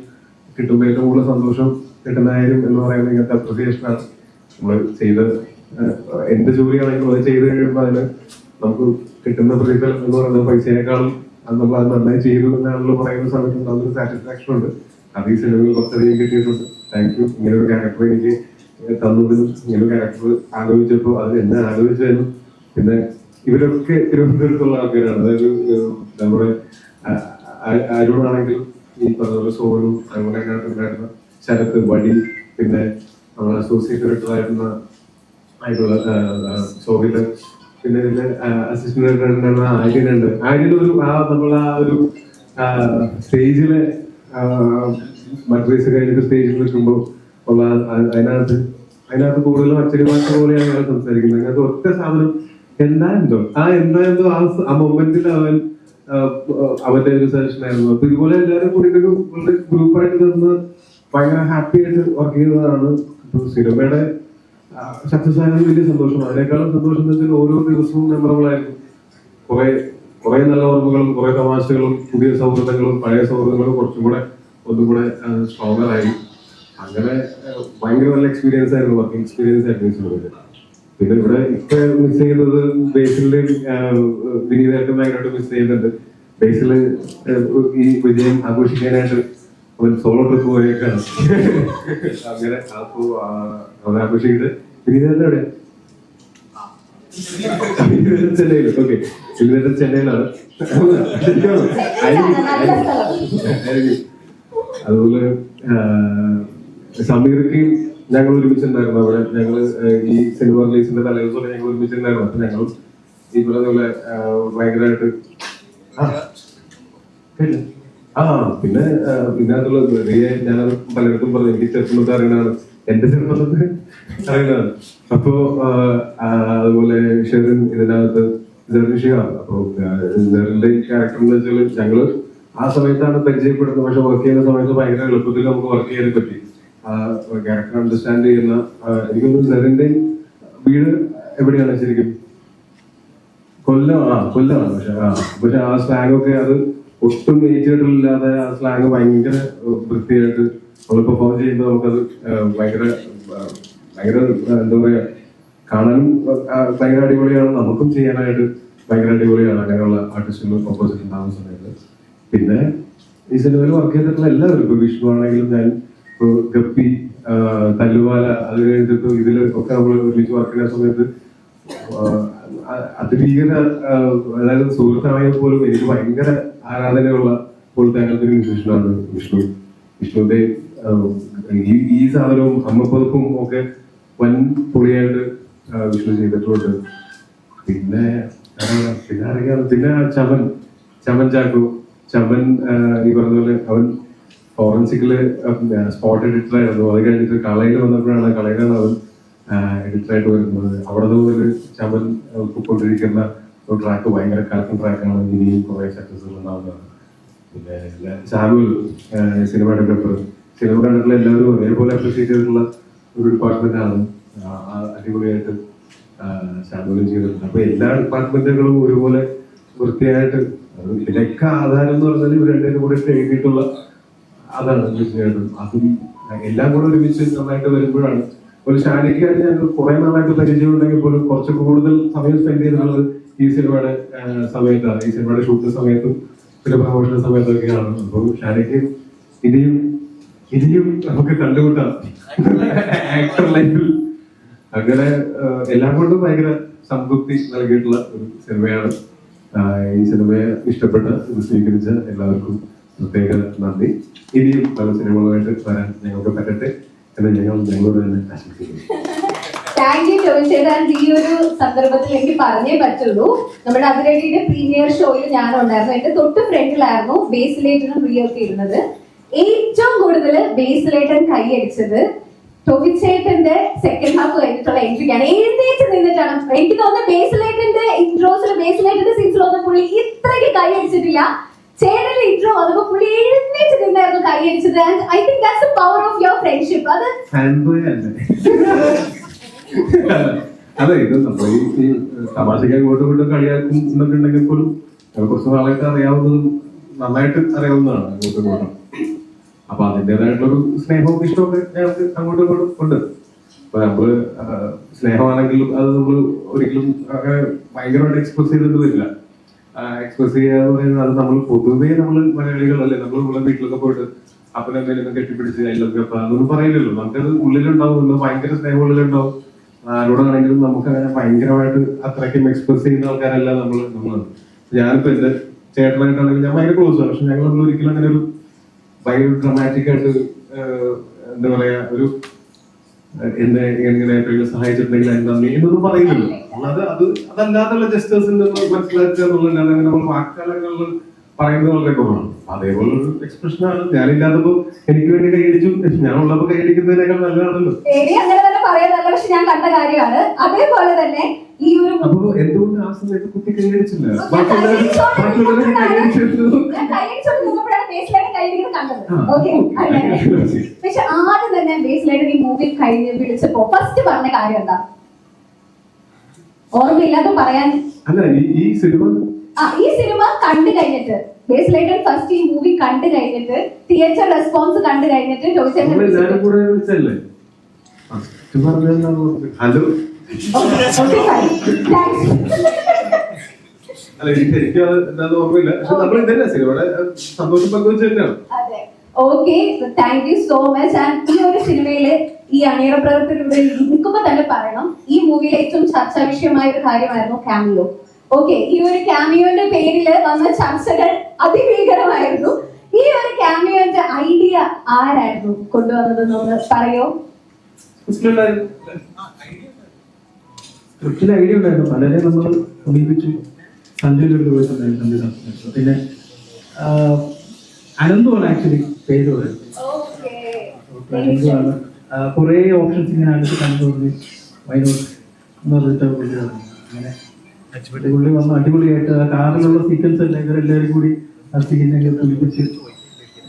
കിട്ടുമ്പോൾ ഏറ്റവും കൂടുതൽ സന്തോഷം കിട്ടുന്നതായാലും എന്ന് പറയുന്നത് ഇങ്ങനത്തെ അപ്രിസിയേഷനാണ്. നമ്മൾ ചെയ്ത് എന്ത് ജോലിയാണെങ്കിലും അത് ചെയ്ത് കഴിയുമ്പോൾ അതിന് നമുക്ക് കിട്ടുന്ന പ്രതിഫലം എന്ന് പറയുന്നത് പൈസയേക്കാളും നമ്മൾ അത് നന്നായി ചെയ്തു എന്നാണല്ലോ പറയുന്ന സമയത്ത് നല്ലൊരു സാറ്റിസ്ഫാക്ഷൻ ഉണ്ട്. അത് ഈ സിനിമയിൽ കുറച്ചധികം കിട്ടിയിട്ടുണ്ട്. Thank you. ഇങ്ങനെ ഒരു ക്യാരക്ടർ എനിക്ക് തന്നതിനും ഇങ്ങനെ ഒരു ക്യാരക്ടർ ആലോചിച്ചപ്പോൾ അത് എന്നെ ആലോചിച്ചതിനും പിന്നെ ഇവരൊക്കെ തിരുവനന്തപുരത്തുള്ള ആൾക്കാരാണ്. അതായത് നമ്മുടെ അരുണാണെങ്കിലും ഈ പറഞ്ഞ സോനു, അതുപോലെ ഉണ്ടായിരുന്ന ശരത്ത്, വടി, പിന്നെ നമ്മുടെ അസോസിയേറ്റ് ഡയറക്ടറായിരുന്ന സോഹിത്, പിന്നെ ഇതിന്റെ അസിസ്റ്റന്റ് ഡയറക്ടർ ആര്യനുണ്ട്. ആര്യനൊരു നമ്മൾ ആ ഒരു സ്റ്റേജിലെ മദ്രസ കഴിഞ്ഞിട്ട് സ്റ്റേജിൽ നിൽക്കുമ്പോൾ ഉള്ള അതിനകത്ത് കൂടുതലും അച്ചടി ഭാഷ പോലെയാണ് ഞങ്ങൾ സംസാരിക്കുന്നത്. അതിനകത്ത് ഒറ്റ സാധനം എന്തായെന്തോ ആ മൊമെന്റിൽ അവന്റെ ഒരു സജഷൻ ആയിരുന്നു. അപ്പൊ ഇതുപോലെ എല്ലാവരും കൂടിയിട്ടൊരു ഗ്രൂപ്പായിട്ട് നിന്ന് ഭയങ്കര ഹാപ്പി ആയിട്ട് വർക്ക് ചെയ്തതാണ്. സിനിമയുടെ സക്സസ് ആയത് വലിയ സന്തോഷമാണ്. അതിനേക്കാളും സന്തോഷം എന്ന് വെച്ചാൽ ഓരോ ദിവസവും മെമ്മറബിൾ ആയിരുന്നു. കുറെ നല്ല ഓർമ്മകളും കുറെ തമാശകളും പുതിയ സൗഹൃദങ്ങളും പഴയ സൗഹൃദങ്ങളും ഒന്നും കൂടെ സ്ട്രോങ്ങർ ആയി. അങ്ങനെ ഭയങ്കര നല്ല എക്സ്പീരിയൻസ് ആയിരുന്നു, വർക്കിംഗ് എക്സ്പീരിയൻസ് ആയിരുന്നു. പിന്നെ ഇവിടെ ഇപ്പൊ മിസ് ചെയ്യുന്നത് ബേസിലും വിനീതായിട്ട് ഭയങ്കരമായിട്ട് മിസ് ചെയ്യുന്നുണ്ട്. ബേസില് ഈ വിജയം ആഘോഷിക്കാനായിട്ട് അവൻ സോളോ ട്രിപ്പ് പോയേക്കാണ്. അങ്ങനെ അപ്പോ അവൻ ആഘോഷിക്കുന്നത് വിനീതായിട്ട് എവിടെ? ചെന്നൈയിൽ. ഓക്കെ, വിനീതായിട്ട് ചെന്നൈയിലാണ്. അതുപോലെ സമീർക്കും ഞങ്ങൾ ഒരുമിച്ചുണ്ടായിരുന്നു അവിടെ. ഞങ്ങള് ഈ സിനിമ റിലീസിന്റെ തലേദിവസം ഞങ്ങൾ ഒരുമിച്ചുണ്ടായിരുന്നു. അപ്പൊ ഞങ്ങൾ ഈ പറഞ്ഞ ഭയങ്കരമായിട്ട് പിന്നെ ഇതിനകത്തുള്ള ഞാനത് പലർക്കും പറഞ്ഞു. എനിക്ക് ചെറുപ്പത്തെ അറിയണതാണ്, എന്റെ ചെറുപ്പത്തെ അറിയണതാണ്. അപ്പോ അതുപോലെ ഷെറിൻ ഇതിനകത്ത് ജെറിഷിയാണ്. അപ്പൊ ജെറിന്റെ ക്യാരക്ടർ എന്ന് വെച്ചാൽ ഞങ്ങള് ആ സമയത്താണ് പരിചയപ്പെടുന്നത്. പക്ഷെ വർക്ക് ചെയ്യുന്ന സമയത്ത് ഭയങ്കര എളുപ്പത്തിൽ നമുക്ക് വർക്ക് ചെയ്യാൻ പറ്റി. ക്യാരക്ടർ അണ്ടർസ്റ്റാൻഡ് ചെയ്യുന്ന എനിക്കൊന്ന് സെറിന്റെ വീട് എവിടെയാണ് ശരിക്കും? കൊല്ലമാണ്. പക്ഷെ ആ സ്ലാങ് ഒക്കെ അത് ഒട്ടും ഏജിയായിട്ടില്ലാതെ ആ സ്ലാങ് ഭയങ്കര വൃത്തിയായിട്ട് നമ്മൾ പെർഫോം ചെയ്യുമ്പോൾ നമുക്കത് ഭയങ്കര എന്താ പറയാ, കാണാനും ഭയങ്കര അടിപൊളിയാണ്, നമുക്കും ചെയ്യാനായിട്ട് ഭയങ്കര അടിപൊളിയാണ് അങ്ങനെയുള്ള ആർട്ടിസ്റ്റുകൾ ഓപ്പോസിറ്റ് ഉണ്ടാകുന്ന സമയത്ത്. പിന്നെ ഈ സിനിമയിൽ വർക്ക് ചെയ്തിട്ടുള്ള എല്ലാവരും, ഇപ്പൊ വിഷ്ണു ആണെങ്കിലും ഞാൻ, ഇപ്പൊ ഗപ്പി, തല്ലുവാല, അത് കഴിഞ്ഞിട്ട് ഇതിൽ ഒക്കെ നമ്മൾ ഒരുമിച്ച് വർക്ക് ചെയ്യുന്ന സമയത്ത് അതിഭീകര, അതായത് സുഹൃത്താണെങ്കിൽ പോലും എനിക്ക് ഭയങ്കര ആരാധനയുള്ള പോലത്തെ അങ്ങനത്തെ ഒരു മ്യൂസിഷ്യനാണ് വിഷ്ണു. വിഷ്ണുവിന്റെ ഈ സാധനവും അമ്മപ്പതുപ്പും ഒക്കെ വൻ പൊളിയായിട്ട് വിഷ്ണു ചെയ്തിട്ടുണ്ട്. പിന്നെ അറിയാം, പിന്നെ ചമൻ ചാക്കു. ചമൻ ഈ പറഞ്ഞ പോലെ അവൻ ഫോറൻസിക്കില് സ്പോട്ട് എഡിറ്റർ ആയിരുന്നു. അത് കഴിഞ്ഞിട്ട് കളയിൽ വന്നപ്പോഴാണ്, കളയിലാണ് അവൻ എഡിറ്ററായിട്ട് വരുന്നത്. അവിടെ നിന്ന് ഒരു ചമൻ കൊണ്ടിരിക്കുന്ന ഒരു ട്രാക്ക് ഭയങ്കര കറക്റ്റ് ട്രാക്കാണ്. ഇനിയും കുറെ സക്സസ്ഫുൾ ഉണ്ടാവുന്നതാണ്. പിന്നെ സാമുൽ സിനിമാറ്റോഗ്രാഫർ, സിനിമ കണ്ടിട്ടുള്ള എല്ലാവരും ഒരേപോലെ അപ്രീഷിയേറ്റ് ചെയ്തിട്ടുള്ള ഒരു ഡിപ്പാർട്ട്മെന്റ് ആണ്. അടിപൊളിയായിട്ട് സാമുലും ചെയ്തിട്ടുണ്ട്. അപ്പൊ എല്ലാ ഡിപ്പാർട്ട്മെന്റുകളും ഒരുപോലെ വൃത്തിയായിട്ട്, ഇതിലൊക്കെ ആധാരം എന്ന് പറഞ്ഞാൽ ഇവർ രണ്ടുപേരും കൂടെ എഴുതിയിട്ടുള്ള അതാണ് തീർച്ചയായിട്ടും. അതും എല്ലാം കൂടെ ഒരുമിച്ച് നന്നായിട്ട് വരുമ്പോഴാണ്. ഒരു ഷാനിക്കായിട്ട് ഞങ്ങൾ കുറെ നാളായിട്ട് പരിചയം ഉണ്ടെങ്കിൽ പോലും കുറച്ച് കൂടുതൽ സമയം സ്പെൻഡ് ചെയ്തിട്ടുള്ളത് ഈ സിനിമയുടെ സമയത്താണ്. ഈ സിനിമയുടെ ഷൂട്ട് സമയത്തും പിന്നെ പ്രമോഷൻ സമയത്തൊക്കെയാണ്. അപ്പോൾ ഷാനിക്ക് ഇനിയും നമുക്ക് കണ്ടുകൂട്ടാം ആക്ടർ ലൈഫിൽ. അങ്ങനെ എല്ലാം കൊണ്ടും ഭയങ്കര സംതൃപ്തി നൽകിയിട്ടുള്ള ഒരു സിനിമയാണ്. ഈ സിനിമയെ ഇഷ്ടപ്പെട്ട് ഇത് സ്വീകരിച്ച എല്ലാവർക്കും പ്രത്യേക നന്ദി. ഇനിയും പല സിനിമകളുമായിട്ട് വരാൻ ഞങ്ങൾക്ക് പറ്റട്ടെ എന്ന് ഞങ്ങളോട് തന്നെ ആശംസിക്കുന്നു. താങ്ക് യു ചോദിച്ചേട്ടാ. ഈ ഒരു സന്ദർഭത്തിൽ എനിക്ക് പറഞ്ഞേ പറ്റുള്ളൂ, നമ്മുടെ അതിരടിയുടെ പ്രീമിയർ ഷോയിൽ ഞാനും ഉണ്ടായിരുന്നു. എന്റെ തൊട്ട് ഫ്രണ്ടിലായിരുന്നു ബേസിലേറ്റനും റിയൊക്കെ ഇരുന്നത്. ഏറ്റവും കൂടുതൽ ബേസിലേറ്റൻ കൈയടിച്ചത് ടോവിച്ചേട്ടന്റെ സെക്കൻഡ് ഹാഫ് കഴിഞ്ഞിട്ടുള്ള എൻട്രിക്കാണ്. എഴുന്നേറ്റ് നിന്നിട്ടാണ്. എനിക്ക് തോന്നുന്നു ബേസിലേറ്റന്റെ ഇൻട്രോസിൽ, ബേസിലേറ്റന്റെ സീൻസിലൊന്നും പുള്ളി ഇത്രയ്ക്ക് കൈയടിച്ചിട്ടില്ല. ചേട്ടന്റെ ഇൻട്രോ വന്നപ്പോ പുള്ളി എഴുന്നേറ്റ് നിന്നായിരുന്നു കൈയടിച്ചത്. I think that's the power of your friendship. അത് അതെ, ഇത് നമ്മൾ ഈ തമാശയ്ക്ക് അങ്ങോട്ടും ഇങ്ങോട്ടും കളിയാക്കും എന്നൊക്കെ ഉണ്ടെങ്കിൽ പോലും കുറച്ച് നാളായിട്ട് അറിയാവുന്നതും നന്നായിട്ട് അറിയാവുന്നതാണ് അങ്ങോട്ടും ഇങ്ങോട്ടും. അപ്പൊ അതിൻ്റെതായിട്ടുള്ളൊരു സ്നേഹവും ഇഷ്ടമൊക്കെ ഞങ്ങൾക്ക് അങ്ങോട്ടും ഇങ്ങോട്ടും ഉണ്ട്. അപ്പൊ നമ്മള് സ്നേഹമാണെങ്കിലും അത് നമ്മൾ ഒരിക്കലും അങ്ങനെ ഭയങ്കരമായിട്ട് എക്സ്പ്രസ് ചെയ്തിട്ട് വരില്ല. എക്സ്പ്രസ് ചെയ്യുക എന്ന് പറയുന്നത് അത് നമ്മൾ പൊതുവേ നമ്മൾ മലയാളികളല്ലേ, നമ്മൾ നമ്മളെ വീട്ടിലൊക്കെ പോയിട്ട് അപ്പനെന്തെങ്കിലും കെട്ടിപ്പിടിച്ച് അതിലൊക്കെ അതൊന്നും പറയില്ലല്ലോ. നമുക്കത് ഉള്ളിലുണ്ടാവും, ഭയങ്കര സ്നേഹം ഉള്ളിലുണ്ടാവും. ആരോടാണെങ്കിലും നമുക്ക് അങ്ങനെ ഭയങ്കരമായിട്ട് അത്രയ്ക്കും എക്സ്പ്രസ് ചെയ്യുന്ന ആൾക്കാരല്ല നമ്മള്. ഞാനിപ്പോ എന്റെ ചേട്ടനായിട്ടാണെങ്കിൽ ഞാൻ ഭയങ്കര ക്ലോസ് ആണ്. പക്ഷെ ഞങ്ങൾ ഒരിക്കലും അങ്ങനെ ഒരു ഭയങ്കര ഡ്രമാറ്റിക് ആയിട്ട് എന്താ പറയാ, ഒരു എന്നെ എങ്ങനെ സഹായിച്ചിട്ടുണ്ടെങ്കിൽ എന്താ എന്നൊന്നും പറയുന്നില്ല. അതല്ലാതുള്ള ജസ്റ്റേഴ്സിന്റെ മനസ്സിലാക്കുക എന്നുള്ളതല്ലാതെ അങ്ങനെ നമ്മൾ വാക്കാലങ്ങളിൽ പറയുന്നത് വളരെ കുറവാണ്. അതേപോലെ ഒരു എക്സ്പ്രഷനാണ്. ഞാനില്ലാത്തപ്പോ എനിക്ക് വേണ്ടി കൈയടിച്ചു, ഞാൻ ഉള്ളപ്പോ കൈയടിക്കുന്നതിനേക്കാൾ നല്ലതാണല്ലോ. അങ്ങനെ തന്നെ പറയാനല്ല, പക്ഷെ ഞാൻ കണ്ട കാര്യമാണ്. അതേപോലെ തന്നെ ഈ ഒരു അപ്പൊ എന്തുകൊണ്ട് ആ സമയത്ത് കുട്ടി കൈയടിച്ചില്ല? പക്ഷെ ആദ്യം തന്നെ ബേസിലായിട്ട് ഈ മൂവി കഴിഞ്ഞ് വിളിച്ചപ്പോ ഫസ്റ്റ് പറഞ്ഞ കാര്യം എന്താ? ഓർമ്മയില്ലാതെ പറയാൻ. അല്ല, ഈ സിനിമ കണ്ടു കഴിഞ്ഞിട്ട്, ബേസിലായിട്ട് ഫസ്റ്റ് ഈ മൂവി കണ്ടു കഴിഞ്ഞിട്ട്, തിയേറ്റർ റെസ്പോൺസ് കണ്ടു കഴിഞ്ഞിട്ട് വിളിച്ചല്ലേ ഹലോ. അല്ല, എനിക്ക് എന്താണെന്ന് ഓർമ്മയില്ല. പക്ഷെ നമ്മൾ ഇതന്നെ സിനിമയുടെ സന്തോഷം പങ്കുവെച്ച് തന്നെയാണ്. Okay, thank you so much. And ഈ ഒരു സിനിമയില് ഈ അണിയറ പ്രവർത്തനത്തിലൂടെ നിൽക്കുമ്പോ തന്നെ പറയണം, ഈ മൂവിയിലെ ഏറ്റവും ചർച്ചാ വിഷയമായ ഒരു കാര്യമായിരുന്നു ക്യാമിയോ. ഓക്കെ, ഈ ഒരു ക്യാമിയോന്റെ പേരിൽ വന്ന ചർച്ചകൾ അതിഭീകരമായിരുന്നു. ഈ ഒരു ക്യാമിയോന്റെ ഐഡിയ ആരായിരുന്നു കൊണ്ടുവന്നതെന്നൊന്ന് പറയോ? സ്ക്രിപ്റ്റിൽ ഐഡിയ ഉണ്ടായിരുന്നു, പലരെ നമ്മൾ സമീപിച്ചു. സഞ്ജുവിന്റെ പോയിട്ടുണ്ടായിരുന്നു. പിന്നെ അനന്തുമാണ് ആക്ച്വലി പേര് പറയുന്നത്. അനന്തുമാണ് കുറെ ഓപ്ഷൻസ് ഇങ്ങനെ അടുത്ത് കണ്ടുകൊണ്ട് വൈനോട്ട് എന്ന് പറഞ്ഞിട്ട് പുള്ളി വന്നു. അങ്ങനെ പുള്ളി വന്നു അടിപൊളിയായിട്ട് ആ കാറിലുള്ള സീക്വൻസ് അല്ല, ഇവരെല്ലാവരും കൂടി ആ സീനൊക്കെ കുളിപ്പിച്ച്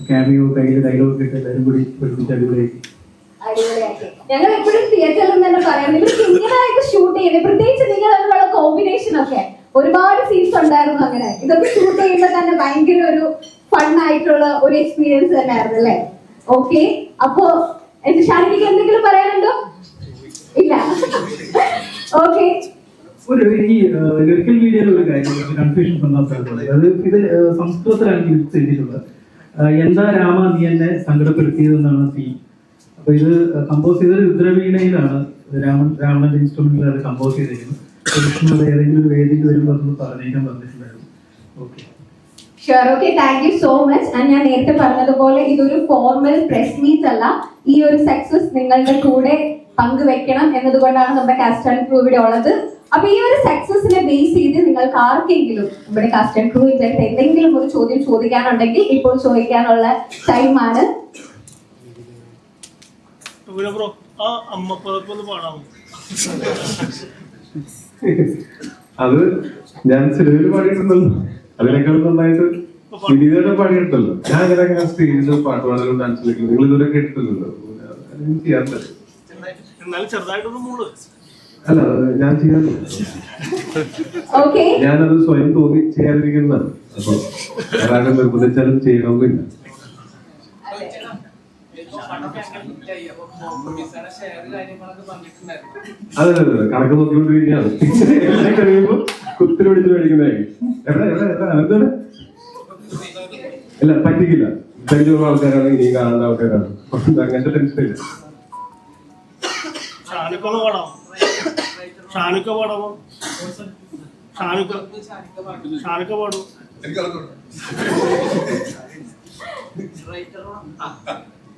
ക്യാമിയോ കയ്യിൽ ഡയലോഗ് ഇട്ട് എല്ലാവരും കൂടി ഒരുമിച്ച് അടിപൊളിയാക്കി. അടിപൊളിയാക്കി. ഞങ്ങൾ എപ്പോഴും തിയേറ്ററിൽ തന്നെ പറയാം, ഇവർക്ക് ഇങ്ങനെയൊക്കെ ഷൂട്ട് ചെയ്യുന്നത്, പ്രത്യേകിച്ച് നിങ്ങൾ തമ്മിലുള്ള കോമ്പിനേഷൻ ഒക്കെ ഒരുപാട് സീൻസ് ഉണ്ടായിരുന്നു. അങ്ങനെ ഇതൊക്കെ ഷൂട്ട് ചെയ്യുമ്പോൾ തന്നെ ഭയങ്കര ഒരു ഫൺ ആയിട്ടുള്ള ഒരു എക്സ്പീരിയൻസ് തന്നെ ആയിരുന്നു അല്ലേ? ഓക്കെ, അപ്പോ എന്റെ ഷാനിക്ക് എന്തെങ്കിലും പറയാനുണ്ടോ? ഇല്ല. ഓക്കെ, ഒരു ഈ ലിറിക്കൽ വീഡിയോയിൽ ഒരു കാര്യം കൺഫ്യൂഷൻ വന്ന സ്ഥലത്തുണ്ട്. അത് ഇത് സംസ്കൃതത്തിലാണ് ലിറിക്സ് എഴുതിയിട്ടുള്ളത്. എന്താ രാമ നീ എന്നെ സങ്കടപ്പെടുത്തിയതെന്നാണ് തീം. അപ്പൊ ഇത് കമ്പോസ് ചെയ്തത് രുദ്രവീണയിലാണ്. രാവണന്റെ ഇൻസ്ട്രുമെന്റിൽ അത് കമ്പോസ് ചെയ്തിരിക്കുന്നത്. വിഷ്ണു ഏതെങ്കിലും ഒരു വേദിക്ക് വരുമ്പോൾ അതൊന്ന് പറഞ്ഞേക്കാൻ പറഞ്ഞിട്ടുണ്ടായിരുന്നു. Okay, sure. Okay, thank you so much. ഞാൻ നേരത്തെ പറഞ്ഞതുപോലെ ഇതൊരു ഫോർമൽ പ്രസ് മീറ്റ് അല്ല. ഈ ഒരു സക്സസ് നിങ്ങളുടെ കൂടെ പങ്കുവെക്കണം എന്നതുകൊണ്ടാണ് നമ്മുടെ കാസ്റ്റ് ആൻഡ് ക്രൂ ഇവിടെ ഉള്ളത്. അപ്പൊ ഈ ഒരു സക്സസിനെ ബേസ് ചെയ്ത് നിങ്ങൾക്ക് ആർക്കെങ്കിലും നമ്മുടെ കാസ്റ്റ് ആൻഡ് ക്രൂവിന്റെ അടുത്ത് എന്തെങ്കിലും ഒരു ചോദ്യം ചോദിക്കാനുണ്ടെങ്കിൽ ഇപ്പോൾ ചോദിക്കാനുള്ള ടൈമാണ്. അത് ഞാൻ സിനിമയിൽ പാടിയിട്ടുണ്ടല്ലോ, അതിനേക്കാൾ നന്നായിട്ട് വിനീതയുടെ പാടിയിട്ടുണ്ടല്ലോ. ഞാൻ അങ്ങനെ സ്റ്റേജിൽ പാട്ട് പാടാനും ഡാൻസ് കളിക്കുന്നു. നിങ്ങൾ ഇതുവരെ കേട്ടിട്ടില്ലല്ലോ. ചെയ്യാറില്ല. അല്ല, ഞാൻ ചെയ്യാറില്ല. ഞാനത് സ്വയം തോന്നി ചെയ്യാതിരിക്കുന്നതാണ്. അപ്പൊ ഒരാളെ നിർബന്ധിച്ചാലും ചെയ്യണമെന്നില്ല. അതെ അതെ അതെ, കണക്ക് നോക്കിക്കൊണ്ടിരിക്കുകയാണ്. എല്ലാം കഴിയുമ്പോ കുത്തിരി പിടിച്ച് മേടിക്കുന്നതായിരിക്കും. എന്താണ്? ഇല്ല, പറ്റിക്കില്ല. പരിചയമുള്ള ആൾക്കാരാണ്, ഇനിയും കാണേണ്ട ആൾക്കാരാണ്. അങ്ങനത്തെ ടെൻഷൻ ഇല്ല.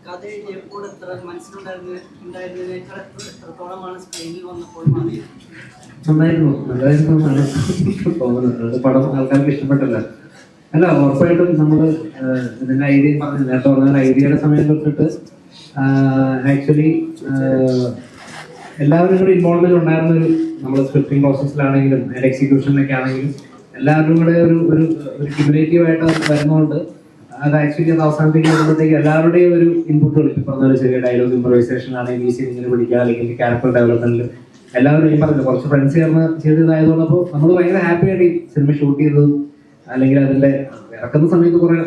കഥ എഴുതിയപ്പോൾ എത്ര മനസ്സിലുണ്ടായിരുന്നതിനേക്കാൾ സ്ക്രീനിൽ വന്നപ്പോൾ മാറിയത്? നന്നായിരുന്നു എന്നാണ് തോന്നുന്നത്. പടം ആൾക്കാർക്ക് ഇഷ്ടപ്പെട്ടല്ല. അല്ല, ഉറപ്പായിട്ടും നമ്മൾ ഇതിന്റെ ഐഡിയ പറഞ്ഞു, നേരത്തെ പറഞ്ഞ ഐഡിയയുടെ സമയം തൊട്ടിട്ട് ആക്ച്വലി എല്ലാവരും കൂടെ ഇൻവോൾവ്മെന്റ് ഉണ്ടായിരുന്ന ഒരു നമ്മൾ സ്ക്രിപ്റ്റിംഗ് പ്രോസസ്സിലാണെങ്കിലും അതിന്റെ എക്സിക്യൂഷനിലൊക്കെ ആണെങ്കിലും എല്ലാവരും കൂടെ ഒരു ക്യുമുലേറ്റീവ് ആയിട്ട് വരുന്നതുകൊണ്ട് അത് ആക്ച്വലി അത് അവസാനത്തേക്ക് വരുമ്പോഴത്തേക്ക് എല്ലാവരുടെയും ഒരു ഇൻപുട്ടുകൾ, ഇപ്പം പറഞ്ഞ ചെറിയ ഡയലോഗ് ഇംപ്രവൈസേഷൻ ആണെങ്കിൽ ഈ സീൻ ഇങ്ങനെ പിടിക്കുക, അല്ലെങ്കിൽ ക്യാരക്ടർ ഡെവലപ്മെന്റിൽ എല്ലാവരും ഈ പറഞ്ഞില്ല കുറച്ച് ഫ്രണ്ട്സ് ചേർന്ന് ചെയ്തതായതുകൊണ്ടപ്പോൾ നമ്മൾ ഭയങ്കര ഹാപ്പി ആയിട്ട് ഈ സിനിമ ഷൂട്ട് ചെയ്തതും അല്ലെങ്കിൽ അതിന്റെ ഇറക്കുന്ന സമയത്ത് കുറെ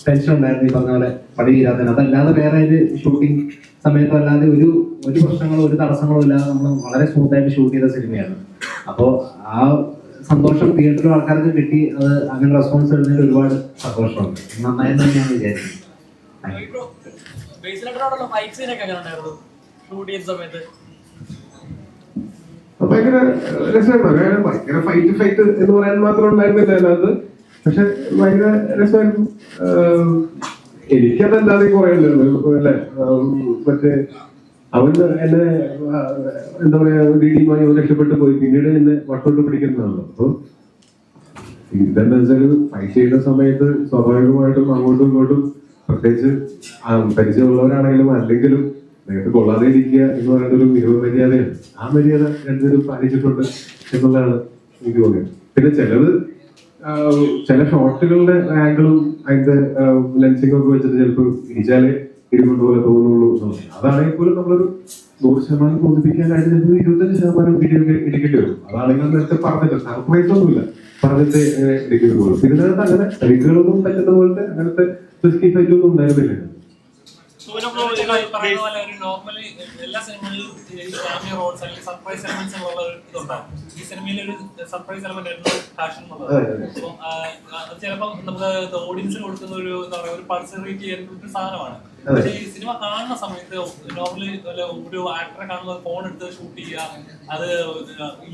ടെൻഷൻ ഉണ്ടായിരുന്നു, ഈ പറഞ്ഞ പോലെ പണി തീരാത്തതിന്. അതല്ലാതെ വേറെ ഒരു ഷൂട്ടിംഗ് സമയത്തും അല്ലാതെ ഒരു പ്രശ്നങ്ങളോ ഒരു തടസ്സങ്ങളോ ഇല്ലാതെ നമ്മൾ വളരെ സ്മൂത്ത് ആയിട്ട് ഷൂട്ട് ചെയ്ത സിനിമയാണ്. അപ്പോൾ ആ സന്തോഷം തിയേറ്ററിലും ആൾക്കാർക്ക് കിട്ടി. അത് അങ്ങനെ റെസ്പോൺസ് വരുന്നതിൽ ഒരുപാട് സന്തോഷമുണ്ട്. നന്നായി തന്നെയാണ് വിചാരിക്കുന്നത്. ഭയങ്കര രസമായിരുന്നു. ഭയങ്കര ഫൈറ്റ് എന്ന് പറയാൻ മാത്രം ഉണ്ടായിരുന്നില്ല അതിനകത്ത്. പക്ഷെ ഭയങ്കര രസമായിരുന്നു. എനിക്കതെന്താതെ കുറയല്ലോ അല്ലെ. മറ്റേ അവൻ എന്നെ എന്താ പറയാ ഡീഡിയുമായി രക്ഷപ്പെട്ടു പോയി, പിന്നീട് എന്നെ വട്ടോട്ട് പിടിക്കുന്നതാണല്ലോ. അപ്പൊ ഇതെന്താ വെച്ചാൽ ഫൈറ്റ് ചെയ്യുന്ന സമയത്ത് സ്വാഭാവികമായിട്ടും അങ്ങോട്ടും ഇങ്ങോട്ടും പ്രത്യേകിച്ച് പരിചയമുള്ളവരാണെങ്കിലും അല്ലെങ്കിലും നേരത്തെ കൊള്ളാതെ ഇരിക്കുക എന്ന് പറയുന്ന ഒരു മികവ് മര്യാദയാണ്. ആ മര്യാദ രണ്ടുപേരും പാലിച്ചിട്ടുണ്ട് എന്നുള്ളതാണ് എനിക്ക് തോന്നിയത്. പിന്നെ ചില ഷോട്ടുകളുടെ ആംഗിളും അതിന്റെ ലെൻസിംഗ് ഒക്കെ വെച്ചിട്ട് ചിലപ്പോൾ ഇടിച്ചാലേ ഇടികൊണ്ട് പോലെ തോന്നുള്ളൂ. അതാണെങ്കിൽ പോലും നമ്മളൊരു 100% തോന്നിപ്പിക്കാനായിട്ട് ചിലപ്പോൾ 25% വീഡിയോ ഇടിക്കേണ്ടി വരും. അതാണെങ്കിൽ നേരത്തെ പറഞ്ഞിട്ട് സർപ്രൈസ് ഒന്നുമില്ല, പറഞ്ഞിട്ട് ഇടിക്കേണ്ടി പോകും. പിന്നെ അതിനകത്ത് അങ്ങനെ സൈറ്റുകളൊന്നും പറ്റുന്ന പോലത്തെ അങ്ങനത്തെ റിസ്കി ഫൈറ്റ് ഒന്നും ഉണ്ടായിരുന്നില്ല. നോർമലി എല്ലാ സിനിമകളിലും റോൾസ് അല്ലെങ്കിൽ സർപ്രൈസ് എലമെന്റ്സ് ഉള്ള ഇതുണ്ടാവും. ഈ സിനിമയിൽ ഒരു സർപ്രൈസ് എലമെന്റ് ഫാഷൻ ചിലപ്പോൾ നമുക്ക് ഓഡിയൻസിന് കൊടുക്കുന്ന ഒരു എന്താ പറയുക ഒരു പൾസറിറ്റി ഒരു സാധനമാണ്. പക്ഷേ ഈ സിനിമ കാണുന്ന സമയത്ത് നോർമലി ഒരു ആക്ടറെ കാണുന്ന ഫോൺ എടുത്ത് ഷൂട്ട് ചെയ്യുക, അത്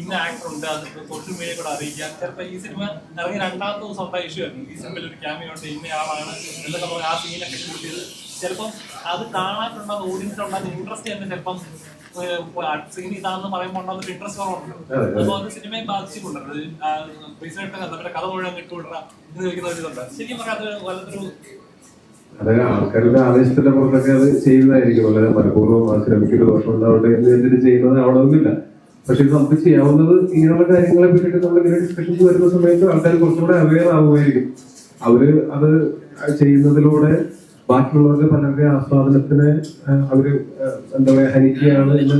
ഇന്ന ആക്ടർ ഉണ്ട്, അത് സോഷ്യൽ മീഡിയ കൂടെ അറിയിക്കുക. ചിലപ്പോൾ ഈ സിനിമ ഇറങ്ങി 2ാമത്തെ ദിവസം ഉണ്ടായ ഇഷ്യൂ ആയിരുന്നു. ഈ സിനിമയിൽ ഒരു ക്യാമിയോ ഉണ്ട്, ഇന്നയാളാണ് എന്നൊക്കെ പറഞ്ഞ് ആ സീനൊക്കെ ഷൂട്ട് ചെയ്ത് ചിലപ്പം അത് കാണാനുണ്ടാകുന്ന ഓഡിയൻസിനുണ്ടാകുന്ന ഇൻട്രസ്റ്റ് തന്നെ ചിലപ്പം സീൻ ഇതാണെന്ന് പറയുമ്പോൾ ഉണ്ടാകുന്ന ഇൻട്രസ്റ്റ് കുറവുണ്ട്. അപ്പോൾ അത് സിനിമയെ ബാധിച്ചിട്ടുണ്ട്. റീസെന്റ് നമ്മുടെ കഥ മുഴുവൻ വിട്ടുവിടുക എന്ന് ചോദിക്കുന്ന ഒരു ഇതുണ്ട്. ശരിക്കും പറഞ്ഞാൽ അത് വല്ലതൊരു അതായത് ആൾക്കാരുടെ ആവേശത്തിന്റെ പുറത്തൊക്കെ അത് ചെയ്യുന്നതായിരിക്കും. വളരെ മനഃപൂർവ്വം ആ സിനിമയ്ക്ക് ദോഷം ഉണ്ടാവട്ടെ എന്ന് വെച്ചിട്ട് ചെയ്യുന്നത് അവിടെ ഒന്നുമില്ല. പക്ഷെ ഇത് നമുക്ക് ചെയ്യാവുന്നത് ഇങ്ങനെയുള്ള കാര്യങ്ങളെ പറ്റിയിട്ട് നമ്മൾ ഇങ്ങനെ ഡിസ്കഷൻസ് വരുന്ന സമയത്ത് ആൾക്കാർ കുറച്ചുകൂടെ അവെയർ ആവുമായിരിക്കും. അവര് അത് ചെയ്യുന്നതിലൂടെ ബാക്കിയുള്ളവരുടെ പലരുടെ ആസ്വാദനത്തിന് അവര് എന്താ പറയാ ഹനിക്കുകയാണ് എന്ന്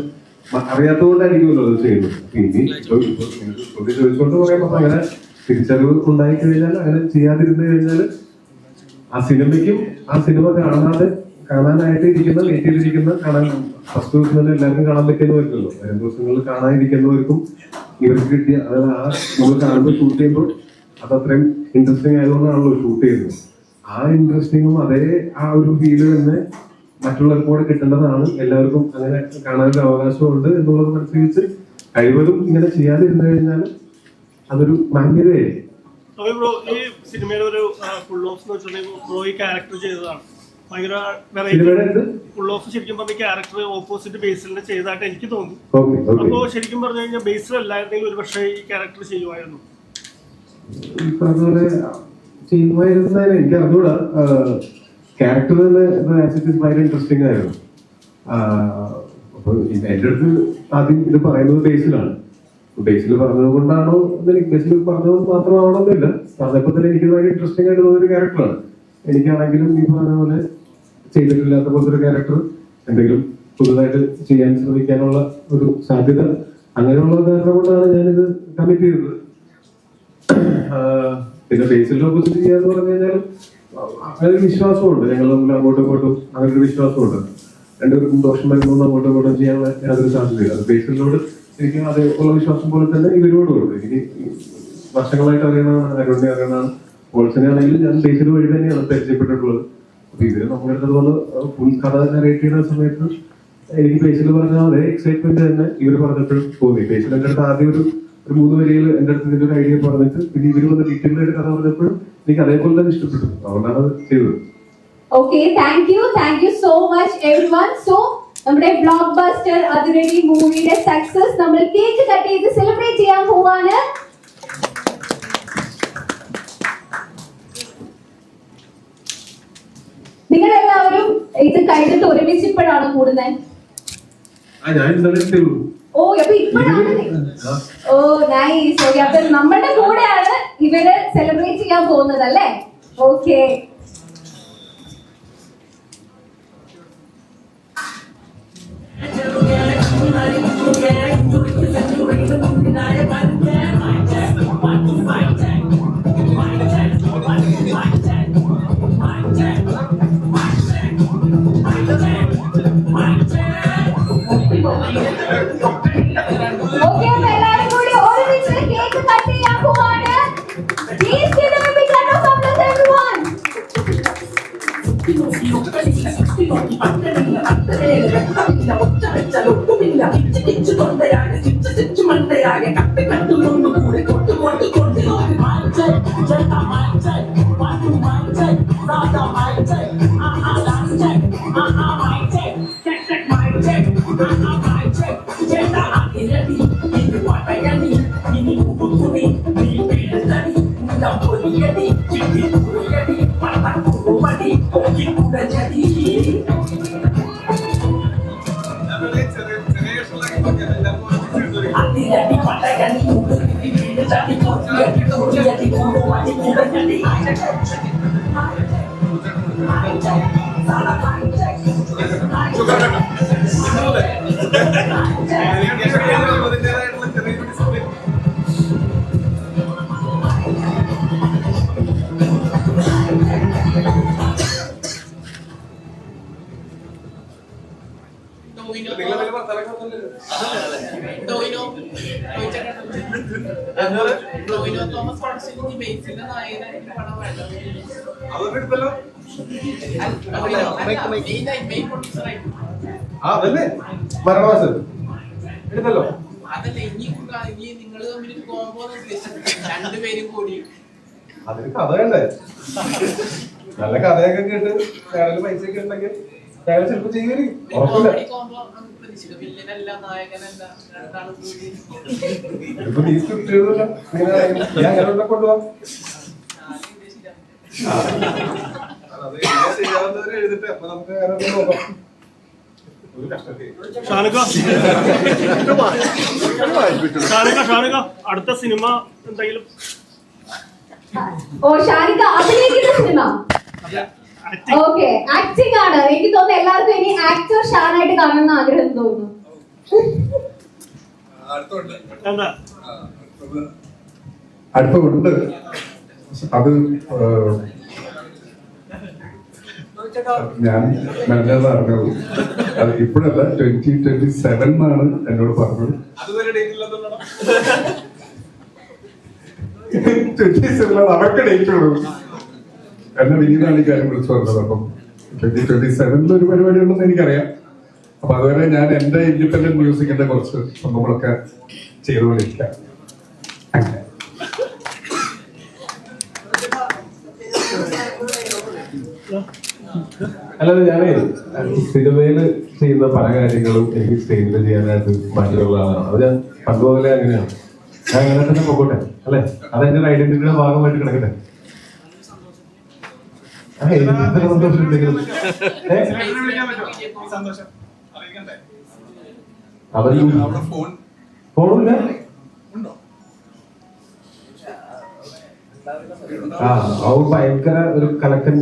അറിയാത്തതുകൊണ്ടായിരിക്കുമല്ലോ അത് ചെയ്യുന്നത്. ഇനി ചോദിച്ചുകൊണ്ട് പറയുമ്പോൾ അങ്ങനെ തിരിച്ചറിവ് ഉണ്ടായി കഴിഞ്ഞാൽ, അങ്ങനെ ചെയ്യാതിരുന്നു കഴിഞ്ഞാൽ ആ സിനിമയ്ക്കും ആ സിനിമ കാണാനായിട്ട് ഇരിക്കുന്ന വെയിറ്റ് ചെയ്തിരിക്കുന്ന ഫസ്റ്റ് ദിവസം എല്ലാവർക്കും കാണാൻ പറ്റിയെന്ന് വരില്ലല്ലോ. വരും ദിവസങ്ങളിൽ കാണാനിരിക്കുന്നവർക്കും ഇവർക്ക് കിട്ടിയ അതായത് ആ നമ്മൾ കാണുമ്പോൾ ഷൂട്ട് ചെയ്യുമ്പോൾ അത് അത്രയും ഇൻട്രസ്റ്റിംഗ് ആയതുകൊണ്ടാണല്ലോ ഷൂട്ട് ചെയ്യുന്നത്. ആ ഇൻട്രസ്റ്റിങ്ങും അതേ ആ ഒരു ഫീല് തന്നെ മറ്റുള്ളവർക്ക് കൂടെ കിട്ടേണ്ടതാണ്. എല്ലാവർക്കും അങ്ങനെ കാണാനൊരു അവകാശമുണ്ട് എന്നുള്ളത് മനസ്സിലാക്കി കഴിവതും ഇങ്ങനെ ചെയ്യാതിരുന്നു കഴിഞ്ഞാൽ അതൊരു മാന്യതയായിരിക്കും. ബ്രോ, ഈ സിനിമയുടെ ഒരു ഫുൾ ഓഫ് എന്ന് വെച്ചിട്ടുണ്ടെങ്കിൽ ബ്രോ ഈ ക്യാരക്ടർ ചെയ്തതാണ് ഭയങ്കര വെറൈറ്റി. ഫുൾ ഓഫ് ശരിക്കും പറഞ്ഞ ക്യാരക്ടർ ഓപ്പോസിറ്റ് ബേസിലിനെ ചെയ്തതായിട്ട് എനിക്ക് തോന്നി. അപ്പോ ശരിക്കും പറഞ്ഞു കഴിഞ്ഞാൽ ബേസിൽ അല്ലായിരുന്നെങ്കിൽ ഒരു പക്ഷേ ഈ ക്യാരക്ടർ ചെയ്യുമായിരുന്നു. ചെയ്യുമായിരുന്നതിന് എനിക്ക് അറിഞ്ഞൂടാ. ക്യാരക്ടർ തന്നെ ഭയങ്കര ഇൻട്രസ്റ്റിംഗ് ആയിരുന്നു. അപ്പൊ എന്റെ അടുത്ത് ആദ്യം ഇത് പറയുന്നത് ബേസിലാണ്. ബേസിൽ പറഞ്ഞത് കൊണ്ടാണോ എനിക്ക് ബേസിൽ പറഞ്ഞത് മാത്രമാവണമെന്നില്ല. പറഞ്ഞപ്പോൾ തന്നെ എനിക്ക് ഭയങ്കര ഇൻട്രസ്റ്റിംഗ് ആയിട്ട് തോന്നിയൊരു ക്യാരക്ടറാണ്. എനിക്കാണെങ്കിലും ഈ പറഞ്ഞ പോലെ ചെയ്തിട്ടില്ലാത്ത പോലത്തെ ഒരു ക്യാരക്ടർ എന്തെങ്കിലും പുതുതായിട്ട് ചെയ്യാൻ ശ്രമിക്കാനുള്ള ഒരു സാധ്യത അങ്ങനെയുള്ള കാരണം കൊണ്ടാണ് ഞാനിത് കമ്മിറ്റ് ചെയ്തത്. പിന്നെ ബേസിൽ ഓപ്പോസിറ്റ് ചെയ്യാന്ന് പറഞ്ഞു കഴിഞ്ഞാൽ അങ്ങനൊരു വിശ്വാസമുണ്ട്. ഞങ്ങൾ തമ്മിൽ അങ്ങോട്ടും ഇങ്ങോട്ടും അങ്ങനെ ഒരു വിശ്വാസമുണ്ട്. രണ്ടുപേർക്കും ദോഷം വരുമ്പോൾ അങ്ങോട്ടും ഇങ്ങോട്ടും ചെയ്യാനുള്ള യാതൊരു സാധ്യതയില്ല. അത് ബേസിലോട് എനിക്ക് അതേപോലെ വിശ്വാസം പോലെ തന്നെ ഇവരോടുണ്ട്. എനിക്ക് വർഷങ്ങളായിട്ട് അറിയണതാണ്, അരുണിനെ അറിയണതാണ്. പോൾസിനെ ആണെങ്കിലും ഞാൻ ബേസിൽ വഴി തന്നെയാണ് പരിചയപ്പെട്ടിട്ടുള്ളത്. അപ്പൊ ഇവര് നമ്മളെടുത്തതുപോലെ ഫുൾ കഥ നരേറ്റ് ചെയ്യുന്ന സമയത്ത് എനിക്ക് ബേസിൽ പറഞ്ഞ അതേ എക്സൈറ്റ്മെന്റ് തന്നെ ഇവർ പറഞ്ഞപ്പോഴും തോന്നി. ബേസിൽ എൻ്റെ അടുത്ത് ആദ്യം ഒരു 3 വരിയിൽ എൻ്റെ അടുത്ത് ഇതിന്റെ ഒരു ഐഡിയ പറഞ്ഞിട്ട് പിന്നെ ഇവര് വന്ന് ഡീറ്റെയിൽ ആയിട്ട് കഥ പറഞ്ഞപ്പോഴും എനിക്ക് അതേപോലെ തന്നെ ഇഷ്ടപ്പെട്ടു. അതുകൊണ്ടാണ് അത് ചെയ്തത്. Okay, thank you so much everyone. So നമ്മുടെ ബ്ലോക്ക് ബസ്റ്റർ അതിരടി മൂവിയുടെ സക്സസ് നമ്മൾ കേക്ക് കട്ട് ചെയ്ത് സെലിബ്രേറ്റ് ചെയ്യാൻ പോവാണ്. നിങ്ങളെല്ലാവരും ഇത് കഴിഞ്ഞിട്ട് ഒരുമിച്ചിപ്പോഴാണ് കൂടുന്നത്? ഓ, അപ്പൊ ഇപ്പോഴാണ്. ഓ നൈസ്. ഓക്കെ, അപ്പൊ നമ്മുടെ കൂടെയാണ് ഇവര് സെലിബ്രേറ്റ് ചെയ്യാൻ പോകുന്നത് അല്ലേ? ഓക്കെ. എല്ലാവരും കൂടി ഒരുമിച്ച് കേക്ക് കട്ട് ചെയ്യാൻ പോവാണ്. Please give them a big round of applause, everyone. അതല്ലേ മരണവാസൻ എടുത്തല്ലോ. അതല്ല നിങ്ങൾ തമ്മിൽ കോമ്പോ രണ്ടുപേരും കൂടി അതിന് കഥ വേണ്ടേ? നല്ല കഥയൊക്കെ കേട്ട് അയാളിൽ പൈസ ഒക്കെ ഉണ്ടെങ്കിൽ അയാൾ ചിലപ്പോ ചെയ്യുമായിരിക്കും. ഇപ്പൊ നീ സ്ക്രിപ്റ്റ് എഴുതല്ലോ, അങ്ങനെ കൊണ്ടുപോവാം. ചെയ്യാവുന്നവരെ എഴുതിട്ട് അപ്പൊ നമുക്ക് അങ്ങനെ നോക്കാം. അടുത്ത സിനിമ എന്തെങ്കിലും ഓ ഷാനിക്ക അഭിനയിക്കുന്ന സിനിമ. ഓക്കെ, ആക്ടിംഗ് ആണ്. എനിക്ക് തോന്നുന്നു എല്ലാവർക്കും ഇനി ആക്ടർ ഷാനായിട്ട് കാണണമെന്ന് ആഗ്രഹം തോന്നുന്നു. അടുത്തുണ്ട്. അത് ഞാൻ നല്ലത് അറിഞ്ഞത് അത് ഇപ്പോഴല്ല, 2027 എന്നാണ് എന്നോട് പറഞ്ഞത്. 27 അവർക്ക് ഡേറ്റ് ഉള്ളൂ. എന്നെ വീടാണ് ഈ കാര്യം വിളിച്ചു പറഞ്ഞത്. അപ്പം 2027 ഒരു പരിപാടി ഉണ്ടെന്ന് എനിക്കറിയാം. അപ്പൊ അതുവരെ ഞാൻ എന്റെ ഇൻഡിപെൻഡന്റ് മ്യൂസിക്കിന്റെ കുറച്ച് സംഭവങ്ങളൊക്കെ ചെയ്തുകൊണ്ടിരിക്കാം. അങ്ങനെ അല്ലാതെ ഞാനേ സിനിമയിൽ ചെയ്യുന്ന പല കാര്യങ്ങളും എനിക്ക് സ്റ്റേജിൽ ചെയ്യാനായിട്ട് മറ്റുള്ള ആളാണ്. അത് ഞാൻ പണ്ടുപോലെ അങ്ങനെയാണ്. ഞാൻ അങ്ങനെ തന്നെ പോകട്ടെ അല്ലെ, അതെന്റെ ഒരു ഐഡന്റിറ്റിയുടെ ഭാഗമായിട്ട് കിടക്കട്ടെ. ഫോണില്ല. അവൻ ഭയങ്കര ഒരു കലക്കൻ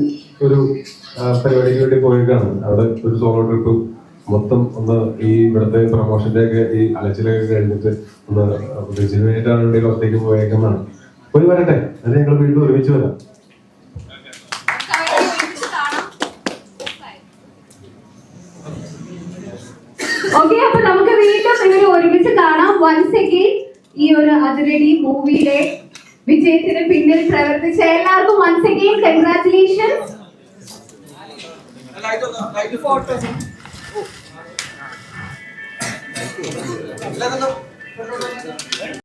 ഒരു പരിപാടിക്ക് വേണ്ടി പോയേക്കാണ്. അവിടെ ഒരു സോളോ ട്രിപ്പ് മൊത്തം ഒന്ന് ഈ ഇവിടുത്തെ പ്രൊമോഷന്റെ ഒക്കെ ഈ അലച്ചിലൊക്കെ കഴിഞ്ഞിട്ട് ഒന്ന് റിജുവേറ്റാൻ വേണ്ടി പുറത്തേക്ക് പോയേക്കുന്നതാണ്. പോയി വരട്ടെ, അത് ഞങ്ങൾ വീണ്ടും ഒരുമിച്ച് വരാം. ഓക്കെ, അപ്പൊ നമുക്ക് വീണ്ടും ഇവര് ഒരുമിച്ച് കാണാം. വൺസ് അഗെയിൻ ഈ ഒരു അതിരടി മൂവിയുടെ വിജയത്തിന് പിന്നിൽ പ്രവർത്തിച്ച എല്ലാവർക്കും വൺസ് അഗെയിൻ കൺഗ്രാറ്റുലേഷൻസ്.